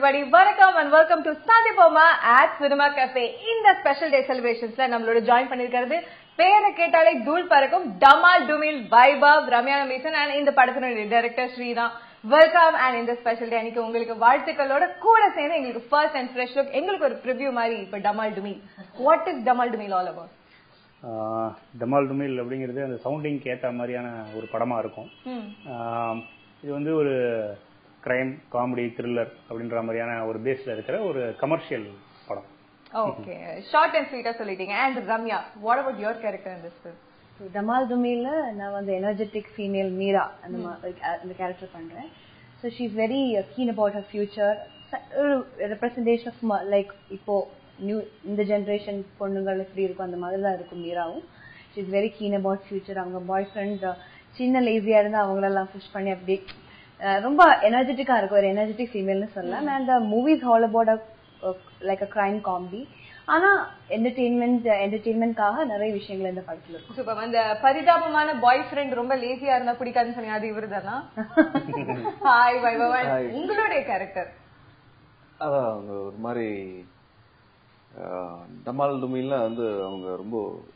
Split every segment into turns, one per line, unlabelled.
everybody. Welcome to Sathipoma at Cinema Cafe. இந்த special day செலிப்ரேஷன்ஸ்ல நம்மளோட join பண்ணிருக்கிறது பேரை கேட்டாலே தூள் பறக்கும் டமால் டுமில் வைபவ் ரம்யா மேசன் அண்ட் இந்த படத்தினுடைய டைரக்டர் ஸ்ரீராம். வெல்கம். அண்ட் இந்த ஸ்பெஷல் டே அன்னைக்கு உங்களுக்கு வாழ்த்துக்களோட கூட சேர்ந்து எங்களுக்கு ஃபர்ஸ்ட் அண்ட் ஃப்ரெஷ் லுக் எங்களுக்கு ஒரு ப்ரிவ்யூ மாதிரி இப்ப டமால் டுமில். வாட் இஸ் டமால் டுமில் ஆல் அபவுட்?
டமால் டுமில் அப்படிங்கிறது அந்த சவுண்டிங்க்கு ஏற்ற மாதிரியான ஒரு படமா இருக்கும். இது வந்து ஒரு கிரைம் காமெடி த்ரில்லர் அப்படின்ற மாதிரியான ஒரு பேஸ்ல இருக்கிற ஒரு கமர்ஷியல் படம்.
ஓகே, ஷார்ட் அண்ட் ஸ்வீட்டா சொல்லிட்டீங்க. And Ramya, what about your character in this film?
டமால் டுமில்ல நான் வந்து எனர்ஜெட்டிக் ஃபீமேல் மீரா அந்த கேரக்டர் பண்றேன். So she is very keen about her future. Representation of like இப்போ நியூ இந்த ஜென்ரேஷன் பொண்ணுங்கள் எப்படி இருக்கும் அந்த மாதிரி தான் இருக்கும் மீராவும். She is very keen about future. அவங்க பாய் ஃப்ரெண்ட் சின்ன லேசியா இருந்தா அவங்களெல்லாம் புஷ் பண்ணி அப்படி ரொம்ப எனர்ஜெட்டிக்கா இருக்கும். ஒரு எனர்ஜெட்டிக் ஃபீமேல்னு சொல்லலாம். And the movie is all about like a crime comedy. ஆனா என்டர்டெயின்மெண்ட்காக நிறைய விஷயங்கள் இந்த படத்துல இருக்கும்.
சூப்பர். அந்த பரிதாபமான பாய் ஃப்ரெண்ட் ரொம்ப லேசியா இருந்தா பிடிக்காதுன்னு சொன்னீங்க, அது இவருதானா? ஹாய் வைபவ், உங்களுடைய கேரக்டர்?
அதான் அவங்க ஒரு மாதிரி டமால் டுமில்ல வந்து அவங்க ரொம்ப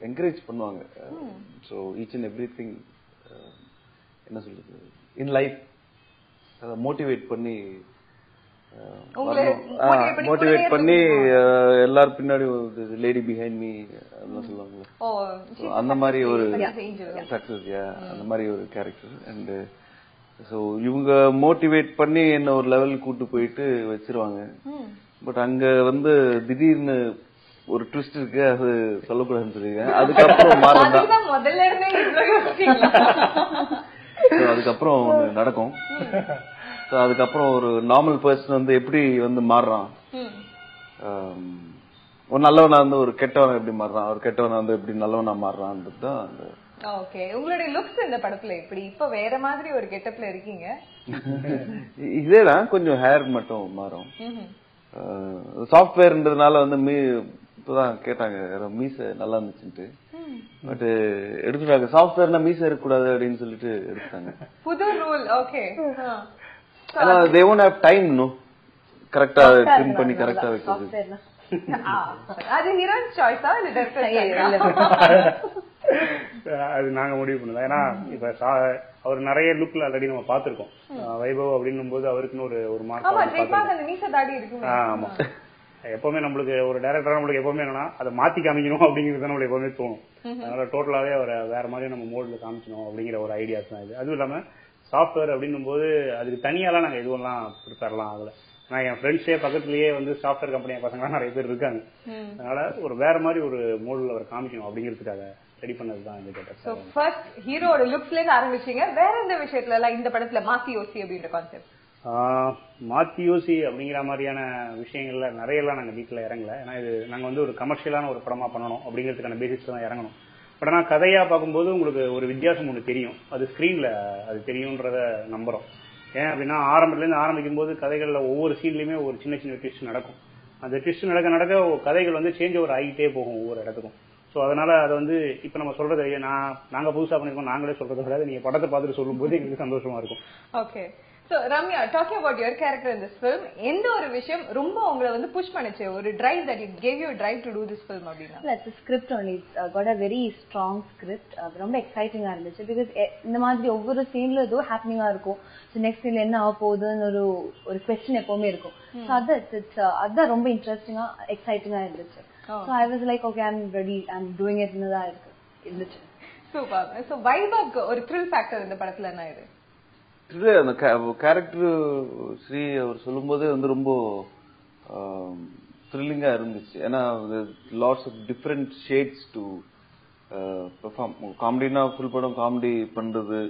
என்கரேஜ் பண்ணுவாங்க. So each and every thing என்ன சொல்றது இன் லைஃப் மோட்டிவேட் பண்ணி எல்லாரும் பின்னாடி லேடி பிஹைண்ட் மீ அதெல்லாம் சொல்லுவாங்க. அந்த மாதிரி ஒரு சக்சஸ் அந்த மாதிரி ஒரு கேரக்டர். அண்ட் ஸோ இவங்க மோட்டிவேட் பண்ணி என்ன ஒரு லெவல் கூட்டு போயிட்டு வச்சிருவாங்க. பட் அங்க வந்து திடீர்னு ஒரு ட்விஸ்ட் இருக்கு, அது சொல்லக்கூடாதுன்னு சொல்லிருக்கேன். அதுக்கப்புறம் மாறதான் அதுக்கப்புறம் நடக்கும். அதுக்கப்புறம் ஒரு நார்மல் பர்சன் வந்து எப்படி வந்து மாறுறான், ஒரு நல்லவனா வந்து ஒரு கெட்டவனா எப்படி மாறுறான், ஒரு கெட்டவனா வந்து எப்படி நல்லவனா மாறுறான்தான்.
ஓகே, உங்களுடைய லுக்ஸ் இந்த படத்துல எப்படி? இப்ப வேற மாதிரி ஒரு கெட்டப்ல இருக்கீங்க.
இதேதான், கொஞ்சம் ஹேர் மட்டும் மாறும். சாஃப்ட்வேர்ன்றதுனால வந்து இப்பதான் கேட்டாங்க மீச நல்லா இருந்துச்சுட்டு. பட் எடுத்துட்டாங்க சாஃப்ட்வேர்னா மீச இருக்கக்கூடாது அப்படின்னு சொல்லிட்டு எடுத்துட்டாங்க.
புது ரூல். ஓகே,
ஆனா they won't have time no கரெக்ட்டா ட்ரிம் பண்ணி கரெக்ட்டா வைக்கிறது.
அது ஹீரோயின் சாய்ஸா இல்ல டைரக்டர்?
அது நாங்க முடிவு பண்ணல. ஏன்னா இப்ப அவர் நிறைய லுக்ல ஆல்ரெடி நம்ம பாத்துருக்கோம். வைபவ் அப்படின்னும் போது அவருக்குன்னு ஒரு மார்க். ஆமா, எப்பவுமே நம்மளுக்கு ஒரு டைரக்டரா நம்மளுக்கு எப்பவுமே என்னன்னா அதை மாத்தி காமிக்கணும் அப்படிங்கிறது நம்மளுக்கு எப்பவுமே தோணும். அதனால டோட்டலாவே அவரை வேற மாதிரி நம்ம மோட்ல காமிக்கணும் அப்படிங்கிற ஒரு ஐடியாஸ் தான் இது. அதுவும் இல்லாம சாஃப்ட்வேர் அப்படின்னும் போது அதுக்கு தனியாலாம் நாங்க எதுவெல்லாம் ப்ரிப்பேர்லாம் ஆகல. நான் என் ஃப்ரெண்ட்ஸே பக்கத்துலயே வந்து சாஃப்ட்வேர் கம்பெனி பசங்கலாம் நிறைய பேர் இருக்காங்க. அதனால ஒரு வேற மாதிரி ஒரு மோட்ல அவர் காமிக்கணும் அப்படிங்கிறதுக்காக ரெடி பண்ணதுதான் இந்த கெட்டப்.
சோ ஃபர்ஸ்ட் ஹீரோட லுக்ஸ்ல இருந்து ஆரம்பிச்சீங்க. வேற எந்த விஷயத்துல எல்லாம் இந்த படத்துல மாத்தி யோசி அப்படின்ற கான்செப்ட்?
மாத்தி யோசி அப்படிங்கிற மாதிரியான விஷயங்கள்ல நிறைய எல்லாம் நாங்க வீட்டுல இறங்கல. ஏன்னா இது நாங்க வந்து ஒரு கமர்ஷியலான ஒரு படமா பண்ணணும் அப்படிங்கிறதுக்கான பேசிஸ்ல தான் இறங்கணும். பட் ஆனா கதையா பார்க்கும்போது உங்களுக்கு ஒரு வித்தியாசம் ஒண்ணு தெரியும், அது ஸ்கிரீன்ல அது தெரியும்ன்றத நம்புறோம். ஏன் அப்படின்னா ஆரம்பத்துல இருந்து ஆரம்பிக்கும் போது கதைகள்ல ஒவ்வொரு சீன்லயுமே ஒரு சின்ன சின்ன ட்விஸ்ட் நடக்கும். அந்த ட்விஸ்ட் நடக்க நடக்க கதைகள் வந்து சேஞ்ச் ஓவர் ஆகிட்டே போகும் ஒவ்வொரு இடத்துக்கும். சோ அதனால அதை வந்து இப்ப நம்ம சொல்றது நாங்க புதுசா பண்ணிருக்கோம் நாங்களே சொல்றது கிடையாது. நீங்க படத்தை பார்த்துட்டு சொல்லும் போது எங்களுக்கு சந்தோஷமா இருக்கும்.
Okay, so Ramya, talking about your character in this film, எந்த ஒரு விஷயம் ரொம்ப உங்களை வந்து புஷ் பண்ணுச்சு, ஒரு drive that it gave you a drive to do this film அப்படினா?
That's a script only. It's got a very strong script. ரொம்ப எக்ஸைட்டிங்கா இருந்துச்சு. பிகாஸ் இந்த மாதிரி ஒவ்வொரு சீன்ல ஏதோ ஹேப்பனிங்கா இருக்கும். ஸோ நெக்ஸ்ட் சீன்ல என்ன ஆக போகுதுன்னு ஒரு கொஸ்டின் எப்பவுமே இருக்கும். ஸோ அதான் ரொம்ப இன்ட்ரெஸ்டிங்கா எக்ஸைட்டிங்கா இருந்துச்சு. So I was like, okay, I'm ready, I'm doing it. இருந்துச்சு.
சூப்பர். ஸோ வைபவ்க்கு ஒரு thrill factor இந்த படத்துல என்ன இது?
அந்த கேரக்டர் ஸ்ரீ அவர் சொல்லும் போதே வந்து ரொம்ப த்ரில்லிங்கா இருந்துச்சு. ஏன்னா lots of different shades to perform. காமெடினா ஃபுல் படம் காமெடி பண்றது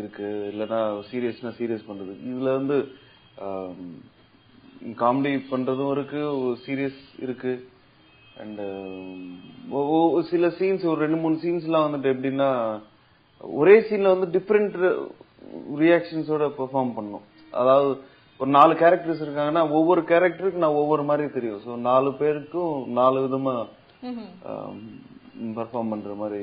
இருக்கு, இல்லைன்னா சீரியஸ்னா சீரியஸ் பண்றது. இதுல வந்து காமெடி பண்றதும் இருக்கு, சீரியஸ் இருக்கு. அண்ட் சில சீன்ஸ் ஒரு 2-3 சீன்ஸ் எல்லாம் வந்துட்டு எப்படின்னா ஒரே சீன்ல வந்து டிஃபரெண்ட் ரியாக்ஷன்ஸோட பெர்ஃபார்ம் பண்ணும். அதாவது ஒரு 4 கேரக்டர்ஸ் இருக்காங்கன்னா ஒவ்வொரு கேரக்டருக்கு நான் ஒவ்வொரு மாதிரி தெரியும். ஸோ 4 பேருக்கும் 4 விதமா பெர்ஃபார்ம் பண்ற மாதிரி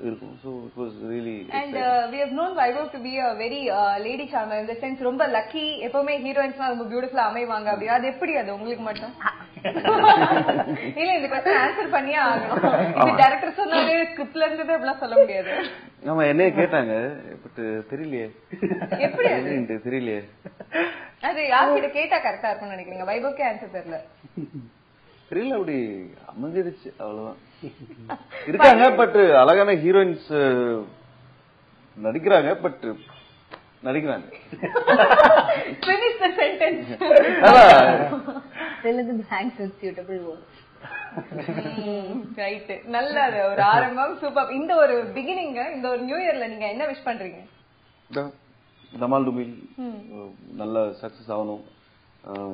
இருக்கும். So it was really
and we have known Vaibhav to be a very lady charmer in the sense ரொம்ப லக்கி. எப்பவுமே ஹீரோயின்ஸ்லாம் ரொம்ப பியூட்டிஃபுல்லா அமைவாங்க. அப்படி அது எப்படி அது உங்களுக்கு மட்டும்? இல்ல இந்த क्वेश्चन ஆன்சர் பண்ணியே ஆகணும். இது டைரக்டர் சொன்னாலே ஸ்கிரிப்ட்ல இருந்தது அப்படிலாம் சொல்ல முடியாது.
ஆமா என்னைய கேட்டாங்க பட் தெரியலையே
எப்படி
அது தெரியலையே.
அது யார்கிட்ட கேட்டா கரெக்டா இருக்கும்னு நினைக்கிறீங்க? வைபவ்க்கே ஆன்சர் தெரியல.
தெரியல அப்படி அமைஞ்சிருச்சு அவ்வளவுதான். இருக்காங்க பட் அழகான ஹீரோயின்ஸ் நடிக்கிறாங்க பட் நடிக்கிறாங்க.
Finish the sentence.
Fill in the blanks with suitable words.
Right. நல்ல ஒரு ஆரம்பம். சூப்பர். இந்த ஒரு பிகினிங், இந்த ஒரு நியூ இயர்ல நீங்க என்ன விஷ் பண்றீங்க?
தமால் டுமில் நல்ல சக்சஸ் ஆகணும்.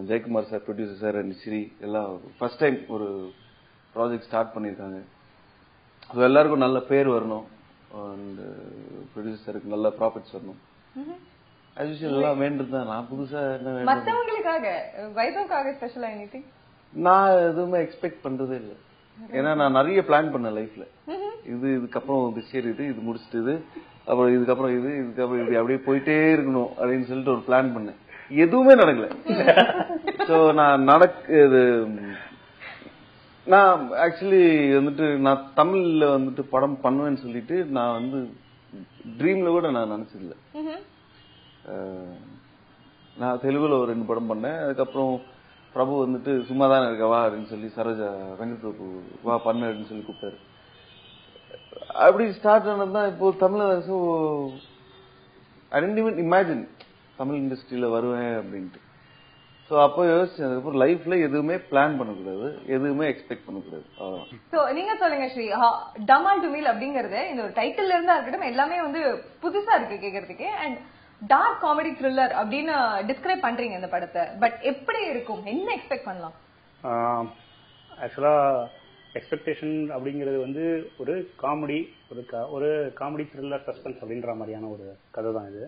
Jayakumar sir, producer sir and Sri எல்லாம் ஃபர்ஸ்ட் டைம் ஒரு ப்ராஜெக்ட் ஸ்டார்ட் பண்ணியிருக்காங்க. ஸோ எல்லாருக்கும் நல்ல பேர் வரணும் அண்ட் ப்ரொடியூசர் சாருக்கு நல்ல ப்ராஃபிட்ஸ் வரணும். எல்லாம் வேண்டியது தான். நான் புதுசா என்ன
மத்தவங்களுக்காக வைபவ்காக ஸ்பெஷலா எனிதிங்
நான் எதுவுமே எக்ஸ்பெக்ட் பண்றதே இல்லை. ஏன்னா நான் நிறைய பிளான் பண்ணேன் லைஃப்ல. இதுக்கப்புறம் இது முடிச்சிட்டு அப்புறம் இதுக்கப்புறம் இதுக்கப்புறம் இது அப்படியே போயிட்டே இருக்கணும் அப்படின்னு சொல்லிட்டு ஒரு பிளான் பண்ணேன். எதுவுமே நடக்கல. சோ நான் நான் ஆக்சுவலி வந்துட்டு நான் தமிழ்ல வந்துட்டு படம் பண்ணுவேன்னு சொல்லிட்டு நான் வந்து ட்ரீம்ல கூட நான் நினைச்சதில்லை. நான் தெலுங்குல ஒரு 2 படம் பண்ணேன். அதுக்கப்புறம் பிரபு வந்துட்டு சும்மாதான் இருக்கவா அப்படின்னு சொல்லி சரோஜா வெங்கட் பிரபு வா பண்ண அப்படின்னு சொல்லி கூப்பிட்டாரு. அப்படி ஸ்டார்ட் ஆனதுதான் இப்போ Tamil. So I didn't even imagine Tamil இண்டஸ்ட்ரியில வருவேன் அப்படின்ட்டு. ஸோ அப்போ யோசிச்சு அதுக்கப்புறம் லைஃப்ல எதுவுமே பிளான் பண்ணக்கூடாது, எதுவுமே எக்ஸ்பெக்ட் பண்ணக்கூடாது.
நீங்க சொல்லுங்க ஸ்ரீ, டமால் டுமில் அப்படிங்கறது இந்த ஒரு டைட்டில் இருந்தா இருக்கட்டும் எல்லாமே வந்து புதுசா இருக்கு கேக்குறதுக்கு. அண்ட் டார்க் காமெடி த்ரில்லர் அப்படின்னு டிஸ்கிரைப் பண்றீங்க இந்த படத்தை. பட் எப்படி இருக்கும், என்ன எக்ஸ்பெக்ட் பண்ணலாம்?
ஆக்சுவலா எக்ஸ்பெக்டேஷன் அப்படிங்கிறது வந்து ஒரு காமெடி, ஒரு காமெடி த்ரில்லர் சஸ்பென்ஸ் அப்படின்ற மாதிரியான ஒரு கதை தான் இது.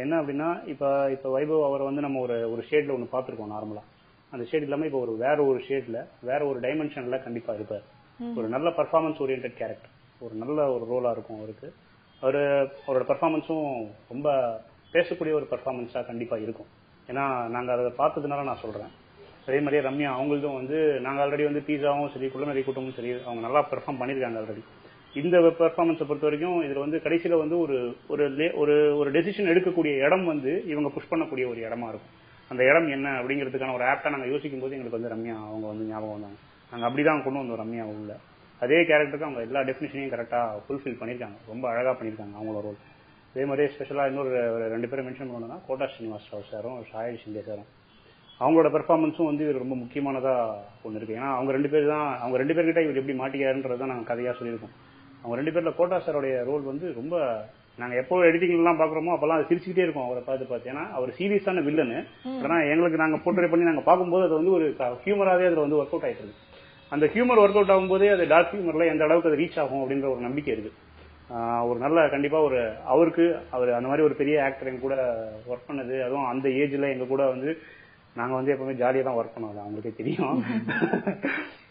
என்ன அப்படின்னா இப்போ வைபவ் அவர் வந்து நம்ம ஒரு ஷேட்ல ஒன்று பார்த்துருக்கோம் நார்மலா. அந்த ஷேட் இல்லாமல் இப்போ வேற ஒரு ஷேட்ல வேற ஒரு டைமென்ஷன்ல கண்டிப்பா இருப்பார். ஒரு நல்ல பர்ஃபார்மன்ஸ் ஓரியன்ட் கேரக்டர், ஒரு நல்ல ஒரு ரோலா இருக்கும் அவருக்கு. அவரோட பர்ஃபார்மன்ஸும் ரொம்ப பேசக்கூடிய ஒரு பர்ஃபார்மன்ஸா கண்டிப்பா இருக்கும். ஏன்னா நாங்க அதை பார்த்ததுனால நான் சொல்றேன். அதே மாதிரியே ரம்யா அவங்களுக்கும் வந்து நாங்க ஆல்ரெடி வந்து பீஸாவும் சரி குள்ளநரி கூட்டமும் சரி அவங்க நல்லா பெர்ஃபார்ம் பண்ணிருக்காங்க ஆல்ரெடி. இந்த பெர்ஃபார்மன்ஸை பொறுத்த வரைக்கும் இதுல வந்து கடைசியில வந்து ஒரு டெசிஷன் எடுக்கக்கூடிய இடம் வந்து இவங்க புஷ் பண்ணக்கூடிய ஒரு இடமா இருக்கும். அந்த இடம் என்ன அப்படிங்கிறதுக்கான ஒரு ஆப்டா நாங்க யோசிக்கும் போது எங்களுக்கு வந்து ரம்யா அவங்க வந்து ஞாபகம் வந்தாங்க. நாங்க அப்படிதான் கொண்டு வந்தோம் ரம்யா உள்ள. அதே கேரக்டருக்கு அவங்க எல்லா டெஃபினிஷனையும் கரெக்டா ஃபுல்ஃபில் பண்ணிருக்காங்க, ரொம்ப அழகா பண்ணிருக்காங்க அவங்களோட ரோல். அதே மாதிரி ஸ்பெஷலா இன்னொரு 2 பேரை மென்ஷன் பண்ணணும்னா கோட்டா ஸ்ரீனிவாஸ் ராவ் சாரும் ஷாயல் ஷிண்டே சாரும் அவங்களோட பெர்ஃபார்மன்ஸும் வந்து ரொம்ப முக்கியமானதா ஒன்று இருக்கு. ஏன்னா அவங்க 2 பேர்கிட்ட இவர் எப்படி மாட்டிக்காருன்றதான் நாங்கள் கதையா சொல்லியிருக்கோம். அவங்க 2 பேர்ல கோட்டா சாரோடைய ரோல் வந்து ரொம்ப நாங்க எப்போ எடிட்டிங் எல்லாம் பாக்குறோமோ அப்பெல்லாம் அது சிரிச்சுக்கிட்டே இருக்கும் அவரை பார்த்து. ஏன்னா அவர் சீரியஸான வில்லனு. ஆனா எங்களுக்கு நாங்க போர்ட்ரே பண்ணி நாங்க பார்க்கும்போது அது வந்து ஒரு ஹியூமராவே அதுல வந்து ஒர்க் அவுட் ஆயிட்டு இருக்கு. அந்த ஹியூமர் ஒர்க் அவுட் ஆகும்போதே அது டார்க் ஹியூமர்ல எந்த அளவுக்கு அது ரீச் ஆகும் அப்படின்ற ஒரு நம்பிக்கை இருக்கு. ஒரு நல்ல கண்டிப்பா அவர் அந்த மாதிரி ஒரு பெரிய ஆக்டர் எங்க கூட ஒர்க் பண்ணது, அதுவும் அந்த ஏஜ்ல எங்க கூட வந்து நாங்க வந்து எப்பவுமே ஜாலியா தான் ஒர்க் பண்ணோம், அவங்களுக்கே தெரியும்.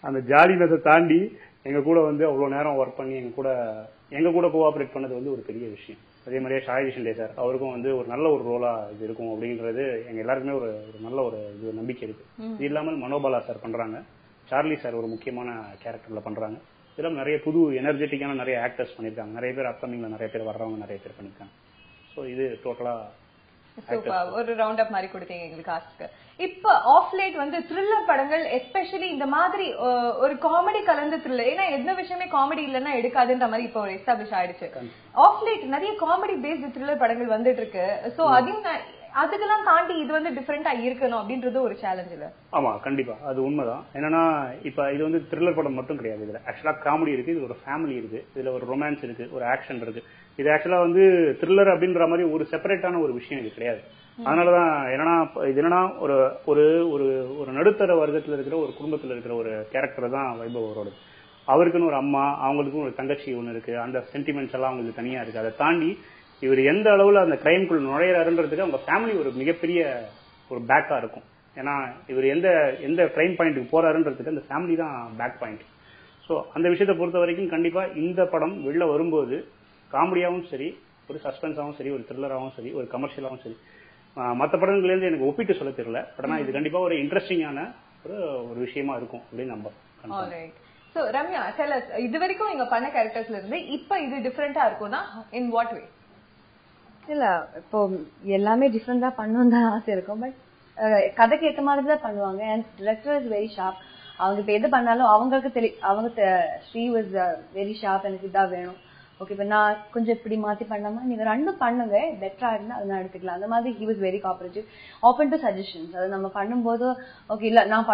அந்த ஜாலினஸை தாண்டி எங்க கூட வந்து அவ்வளவு நேரம் ஒர்க் பண்ணி எங்க கூட கோஆபரேட் பண்ணது வந்து ஒரு பெரிய விஷயம். அதே மாதிரியே ஷாயல் ஷிண்டே சார் அவருக்கும் வந்து ஒரு நல்ல ஒரு ரோலா இது இருக்கும் அப்படின்றது எங்க எல்லாருக்குமே ஒரு நல்ல ஒரு நம்பிக்கை இருக்கு. இது இல்லாமல் மனோபாலா சார் பண்றாங்க, சார்லி சார் ஒரு முக்கியமான கேரக்டர்ல பண்றாங்க. இதெல்லாம் நிறைய புது எனர்ஜெட்டிக்கான நிறைய ஆக்டர்ஸ் பண்ணிருக்காங்க. நிறைய பேர் அப்கமிங்ல நிறைய பேர் வர்றவங்க நிறைய பேர் பண்ணிருக்காங்க. ஸோ இது டோட்டலா
ஒரு ரவுண்ட் அப் மாதிரி கொடுத்தீங்க எங்களுக்கு ஆஸ்க்கு. இப்ப ஆஃப் லைட் வந்து த்ரில்லர் படங்கள் எஸ்பெஷலி இந்த மாதிரி ஒரு காமெடி கலந்த த்ரில்லர், ஏன்னா எந்த விஷயமே காமெடி இல்லைன்னா எடுக்காதுன்ற மாதிரி இப்போ ஒரு எஸ்டாப்ளிஷ் ஆயிடுச்சு. ஆஃப் லைட் நிறைய காமெடி பேஸ்டு த்ரில்லர் படங்கள் வந்துட்டு இருக்கு. சோ அதுக்கெல்லாம் தாண்டி இது வந்து டிஃபரெண்டா இருக்கணும் அப்படின்றது ஒரு சேலஞ்ச் இல்ல? ஆமா
கண்டிப்பா அது உண்மைதான். என்னன்னா இப்ப இது வந்து த்ரில்லர் படம் மட்டும் கிடையாது. இதுல ஆக்சுவலா காமெடி இருக்கு, இது ஒரு ஃபேமிலி இருக்கு, இதுல ஒரு ரொமான்ஸ் இருக்கு, ஒரு ஆக்ஷன் இருக்கு. இது ஆக்சுவலா வந்து த்ரில்லர் அப்படின்ற மாதிரி ஒரு செப்பரேட்டான ஒரு விஷயம் இது கிடையாது. அதனாலதான் என்னன்னா ஒரு நடுத்தர வர்க்கத்துல இருக்கிற ஒரு குடும்பத்துல இருக்கிற ஒரு கேரக்டர் தான் வைபவ் அவரோட. அவருக்குன்னு ஒரு அம்மா, அவங்களுக்கும் ஒரு தங்கச்சி ஒண்ணு இருக்கு, அந்த சென்டிமெண்ட்ஸ் எல்லாம் அவங்களுக்கு தனியா இருக்கு. அதை தாண்டி இவர் எந்த அளவுல அந்த கிரைம்குள்ள நுழையிறாருன்றதுக்கு அவங்க ஃபேமிலி ஒரு மிகப்பெரிய ஒரு பேக்கா இருக்கும். ஏன்னா இவர் எந்த கிரைம் பாயிண்ட்டுக்கு போறாருன்றதுக்கு அந்த ஃபேமிலி தான் பேக் பாயிண்ட். ஸோ ஸோ அந்த விஷயத்தை பொறுத்த வரைக்கும் கண்டிப்பா இந்த படம் வெளில வரும்போது காமெடியாவும் சரி, ஒரு சஸ்பென்ஸாகவும் சரி, ஒரு த்ரில்லராகவும் சரி, ஒரு கமர்ஷியலாகவும் சரி, மற்ற படங்கள்லேருந்து எனக்கு ஒப்பிட்டு சொல்ல தெரியல. பட் ஆனால் இது கண்டிப்பா ஒரு இன்ட்ரெஸ்டிங்கான ஒரு விஷயமா இருக்கும் அப்படின்னு நம்புறேன்.
சோ ரம்யா, tell us, இது வரைக்கும் நீங்க பண்ண கேரக்டர்ஸ்ல இருந்து இப்ப இது டிஃபரெண்டா இருக்கும்னா இன் வாட் வே?
இல்ல இப்போ எல்லாமே டிஃபரெண்டா பண்ணணும் தான் ஆசை இருக்கும். பட் கதைக்கு ஏற்ற மாதிரி தான் பண்ணுவாங்க. And director is very sharp. அவங்க இப்ப எது பண்ணாலும் அவங்களுக்கு அவங்க ஸ்ரீ வாஸ் வெரி ஷார்ப். எனக்கு இதான் வேணும், ஓகே இப்ப நான் கொஞ்சம் இப்படி மாத்தி பண்ணாம நீங்க ரெண்டும் பண்ணுங்க, பெட்டரா இருந்தா அதை நான் எடுத்துக்கலாம். அந்த மாதிரி he was very cooperative, open to suggestions. அது நம்ம பண்ணும்போது ஓகே இல்ல நான்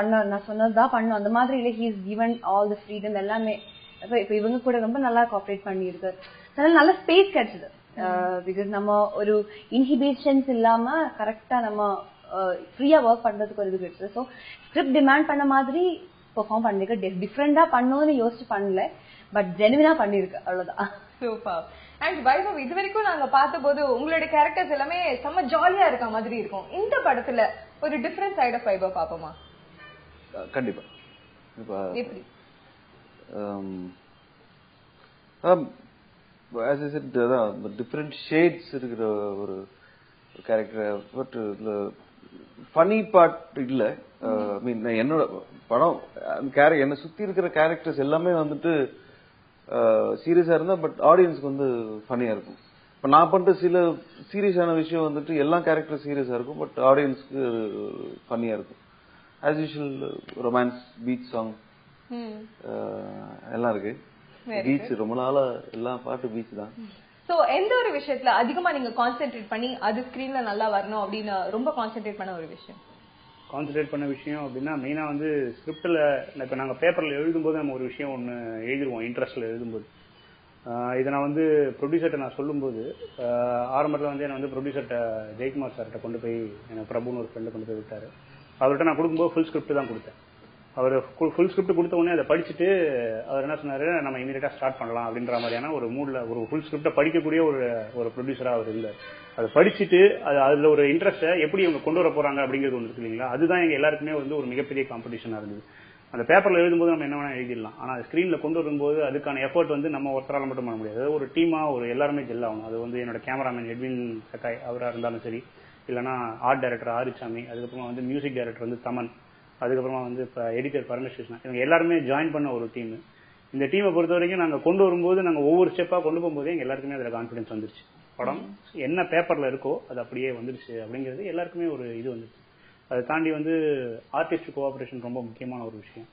சொன்னதுதான் பண்ணும் அந்த மாதிரி இல்லை. He is given all the freedom எல்லாமே. இப்ப இவங்க கூட ரொம்ப நல்லா கோஆபரேட் பண்ணிருக்கு. நல்ல ஸ்பேஸ் கிடைச்சது. பிகாஸ் நம்ம ஒரு இன்ஹிபிஷன்ஸ் இல்லாம கரெக்டா நம்ம ஃப்ரீயா ஒர்க் பண்றதுக்கு ஒரு இது கிடைச்சது. ஸோ ஸ்கிரிப்ட் டிமாண்ட் பண்ண மாதிரி பெர்ஃபார்ம் பண்ணிருக்கு. டிஃப்ரெண்டா பண்ணணும்னு யோசிச்சு பண்ணல, பட் ஜெனுவினா பண்ணிருக்கு, அவ்வளவுதான்.
சூப்பர். அண்ட் வைபவ், இது வரைக்கும் நாங்க பார்த்தபோது உங்களுடைய கேரக்டர்ஸ் எல்லாமே செம்ம ஜாலியா இருக்க மாதிரி இருக்கும். இந்த படத்துல ஒரு டிஃபரண்ட் சைடு ஆஃப் வைபவ் பாப்போமா?
கண்டிப்பா.
எப்படி?
as I said, different shades இருக்கிற ஒரு கேரக்டர். பட் ஃபனி பார்ட் இல்ல. மீன் என்னோட படம் என்ன சுத்தி இருக்கிற கேரக்டர்ஸ் எல்லாமே வந்துட்டு சீரியஸா இருந்தா பட் ஆடியன்ஸ்க்கு வந்து ஃபனியா இருக்கும். இப்ப நான் பண்ற சில சீரியஸான விஷயம் வந்துட்டு எல்லா கேரக்டர் சீரியஸா இருக்கும், பட் ஆடியன்ஸ்க்கு ஃபனியா இருக்கும். As usual romance, beach song எல்லாம் இருக்கு. பீச் ரொம்ப நாளா எல்லா பாட்டு பீச் தான்.
சோ எந்த ஒரு விஷயத்துல அதிகமா நீங்க கான்சென்ட்ரேட் பண்ணி அது ஸ்கிரீன்ல நல்லா வரணும் அப்படின்னு ரொம்ப கான்சென்ட்ரேட் பண்ண ஒரு விஷயம்?
கான்சென்ட்ரேட் பண்ண விஷயம் அப்படின்னா மெயினா வந்து ஸ்கிரிப்ட்ல இப்ப நாங்க பேப்பர்ல எழுதும்போது நம்ம ஒரு விஷயம் ஒன்று எழுதிருவோம். இன்ட்ரெஸ்ட்ல எழுதும்போது இதை நான் வந்து ப்ரொடியூசர்கிட்ட நான் சொல்லும்போது ஆரம்பத்தில் வந்து என்ன வந்து ப்ரொடியூசர்கிட்ட ஜெயக்குமார் சார்கிட்ட கொண்டு போய் எனக்கு பிரபுன்னு ஒரு ஃப்ரெண்டை கொண்டு போய் விட்டாரு. அவர்கிட்ட நான் கொடுக்கும்போது ஃபுல் ஸ்கிரிப்ட் தான் கொடுத்தேன். அவர் ஃபுல் ஸ்கிரிப்ட் கொடுத்த உடனே அதை படிச்சுட்டு அவர் என்ன சொன்னாரு, நம்ம இமீடியட்டா ஸ்டார்ட் பண்ணலாம் அப்படின்ற மாதிரியான ஒரு மூட்ல ஒரு ஃபுல் ஸ்கிரிப்டை படிக்கக்கூடிய ஒரு ப்ரொடியூசரா அவர் இருந்தார். அதை படிச்சுட்டு அதுல ஒரு இன்ட்ரெஸ்ட்டை எப்படி இவங்க கொண்டு வர போறாங்க அப்படிங்கிறது ஒன்று இருக்கு இல்லைங்களா, அதுதான் எங்க எல்லாருக்குமே வந்து ஒரு மிகப்பெரிய காம்படிஷனா இருந்தது. அந்த பேப்பர்ல எழுதும்போது நம்ம என்ன வேணா எழுதிடலாம், ஆனா ஸ்கிரீன்ல கொண்டு வரும்போது அதுக்கான எஃபர்ட் வந்து நம்ம ஒருத்தரால மட்டும் பண்ண முடியாது. ஒரு டீமா ஒரு எல்லாருமே ஜெல் ஆகணும். அது வந்து என்னோட கேமராமேன் எட்வின் சக்காய் அவரா இருந்தாலும் சரி, இல்லைன்னா ஆர்ட் டைரக்டர் ஆரிச்சாமி, அதுக்கப்புறமா வந்து மியூசிக் டைரக்டர் வந்து தமன், அதுக்கப்புறமா வந்து இப்போ எடிட்டர் பரமேஸ்வரன், இவங்க எல்லாருமே ஜாயின் பண்ண ஒரு டீம். இந்த டீமை பொறுத்த வரைக்கும் நாங்கள் கொண்டு வரும்போது நாங்கள் ஒவ்வொரு ஸ்டெப்பாக கொண்டு போகும்போதே எங்கள் எல்லாருக்குமே அதில் கான்ஃபிடன்ஸ் வந்துருச்சு. படம் என்ன பேப்பரில் இருக்கோ அது அப்படியே வந்துருச்சு அப்படிங்கிறது எல்லாருக்குமே ஒரு இது வந்துருச்சு. அதை தாண்டி வந்து ஆர்டிஸ்ட் கோஆபரேஷன் ரொம்ப முக்கியமான ஒரு விஷயம்.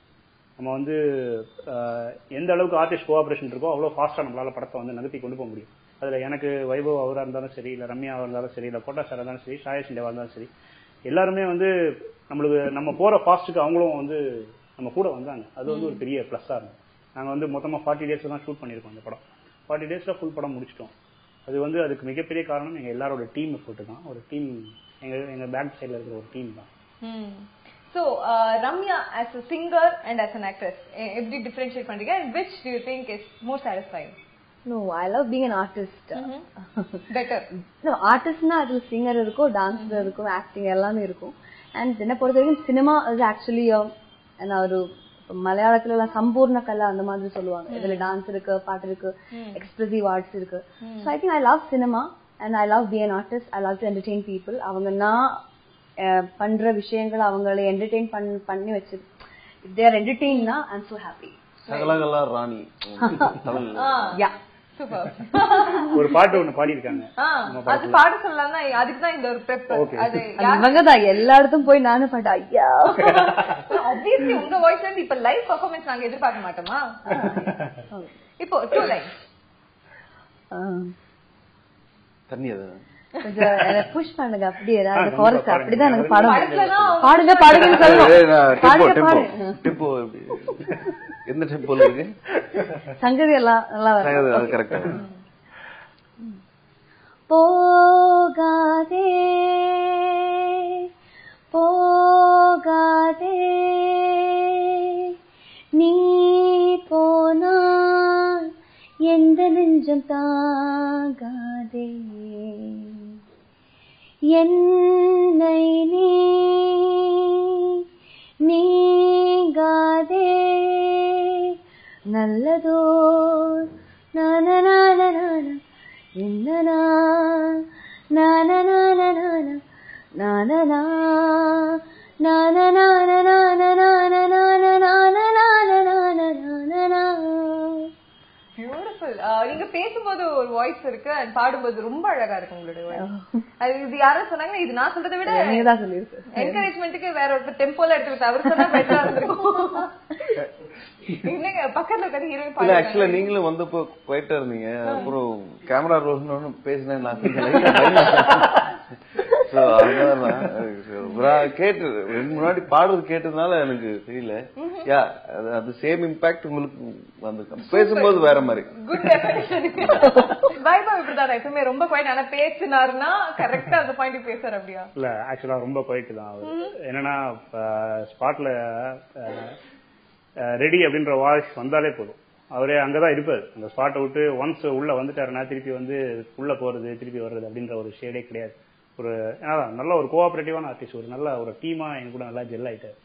நம்ம வந்து எந்த அளவுக்கு ஆர்டிஸ்ட் கோஆபரேஷன் இருக்கோ அவ்வளோ ஃபாஸ்ட்டாக நம்மளால படத்தை வந்து நகர்த்தி கொண்டு போக முடியும். அதில் எனக்கு வைபவ் அவராக இருந்தாலும் சரி, இல்லை ரம்யாவாக இருந்தாலும் சரி, இல்லை கோட்டா சாராக இருந்தாலும் சரி, ஷாயா சிண்டேவா இருந்தாலும் சரி, எல்லாருமே வந்து நம்மளுக்கு நம்ம போற ஃபாஸ்ட்டுக்கு அவங்களும் வந்து நம்ம கூட வந்தாங்க. அது வந்து ஒரு பெரிய பிளஸ்ஸா இருக்கும். நாங்க வந்து மொத்தமா 40 days தான் ஷூட் பண்ணிருக்கோம். இந்த படம் 40 daysல ஃபுல் படம் முடிச்சிட்டோம். அது வந்து அதுக்கு மிகப்பெரிய காரணம் எங்க எல்லாரோட டீம் எஃபோர்ட் தான். ஒரு டீம், எங்க பேக் சைடுல இருக்கிற ஒரு டீம் தான்.
So Ramya as a singer and as an actress, எப்படி differentiate பண்றீங்க? And which do you think is more satisfying?
No, I love being an artist.
Better.
No, artistனா அது சிங்கர் இருக்கும், டான்ஸர் இருக்கும், ஆக்டிங் எல்லாமே இருக்கும். அண்ட் என்ன பொறுத்த வரைக்கும் சினிமா இஸ் ஆக்சுவலி ஒரு மலையாளத்துல எல்லாம் சம்பூர்ண கலை அந்த மாதிரி சொல்லுவாங்க. இதுல டான்ஸ் இருக்கு, பாட்டு இருக்கு, எக்ஸ்பிரசிவ் ஆர்ட்ஸ் இருக்கு. So I think I love cinema and I love be an artist. I love to entertain people. அவங்க நான் பண்ற விஷயங்களை அவங்களை என்டர்டெயின் பண்ணி வச்சு இஃப் தே ஆர் என்டர்டெயின்னா ஐ அம் சோ ஹாப்பி.
சகலகலா ராணி.
யா
சூப்பர்.
ஒரு பாட்டு ஒன்னு பாடி இருக்காங்க.
அது பாட சொல்லலாம்னா அதுக்கு தான் இந்த ஒரு பெப். அது
இவங்கதான் எல்லா இடத்தும் போய் நானும் பாட்டு ஐயா.
ஆப்வியஸ்லி உங்க வாய்ஸ்ல இருந்து இப்ப லைவ் பெர்ஃபார்மன்ஸ் நாங்க எதிர்பார்க்க மாட்டோமா? இப்போ 2 லைன்
தண்ணியது
கொஞ்சம் புஷ் பண்ணுங்க. அப்படியே ஃபாரஸ்ட் அப்படிதான் எனக்கு பாடுங்க பாடுங்கன்னு சொல்லுவோம்.
டெம்போ எந்த டெம்போல இருக்கு?
சங்கதி எல்லாம் நல்லா
அது கரெக்டா.
போகாதே போகாதே நீ போனால் எந்த நெஞ்சம் தாங்காதே என்னை நீங்காதே நல்லதோர் என்னனா
பியூட்டிஃபுல். நீங்க பேசும்போது ஒரு வாய்ஸ் இருக்கு, அது பாடும்போது ரொம்ப அழகா இருக்கு உங்களுடைய வாய்ஸ். அது இது யாரும் சொன்னாங்க, இது நான் சொல்றதை விட
நீங்க தான் சொல்லிருக்கீங்க.
என்கரேஜ்மெண்ட்டுக்கு வேற ஒரு டெம்போல எடுத்து அவர் சொன்னா பெட்டரா இருந்திருக்கும். என்னங்க பக்கத்துல உட்காந்து ஹீரோயின் பாடுறாங்க.
ஆக்சுவலா நீங்களும் வந்தப்போ குவைட்டா இருந்தீங்க, அப்புறம் கேமரா ரோல் பேசினேன் நான் கேட்டு முன்னாடி பாடுறது கேட்டதுனால எனக்கு தெரியல. யா அது சேம் இம்பாக்ட் உங்களுக்கு வந்து பேசும்போது வேற மாதிரி.
Good definition. வைபவ் இப்படிதான் எப்பவுமே ரொம்ப குவைட், ஆனா பேசினாருன்னா கரெக்டா அந்த பாயிண்ட் பேசுறாரு. அப்படியா?
இல்ல ஆக்சுவலா ரொம்ப குவைட் தான் அவரு. என்னன்னா ஸ்பாட்ல ரெடி அப்படின்ற வாய்ஸ் வந்தாலே போதும், அவரே அங்கதான் இருப்பாரு. அந்த ஸ்பாட்டை விட்டு ஒன்ஸ் உள்ள வந்துட்டாருன்னா திருப்பி வந்து உள்ள போறது திருப்பி வர்றது அப்படின்ற ஒரு ஷேடே கிடையாது. ஒரு நல்ல ஒரு கோஆபரேட்டிவான ஆர்டிஸ்ட், ஒரு நல்ல ஒரு டீமா எங்க கூட நல்லா ஜெல் ஆயிட்டாரு.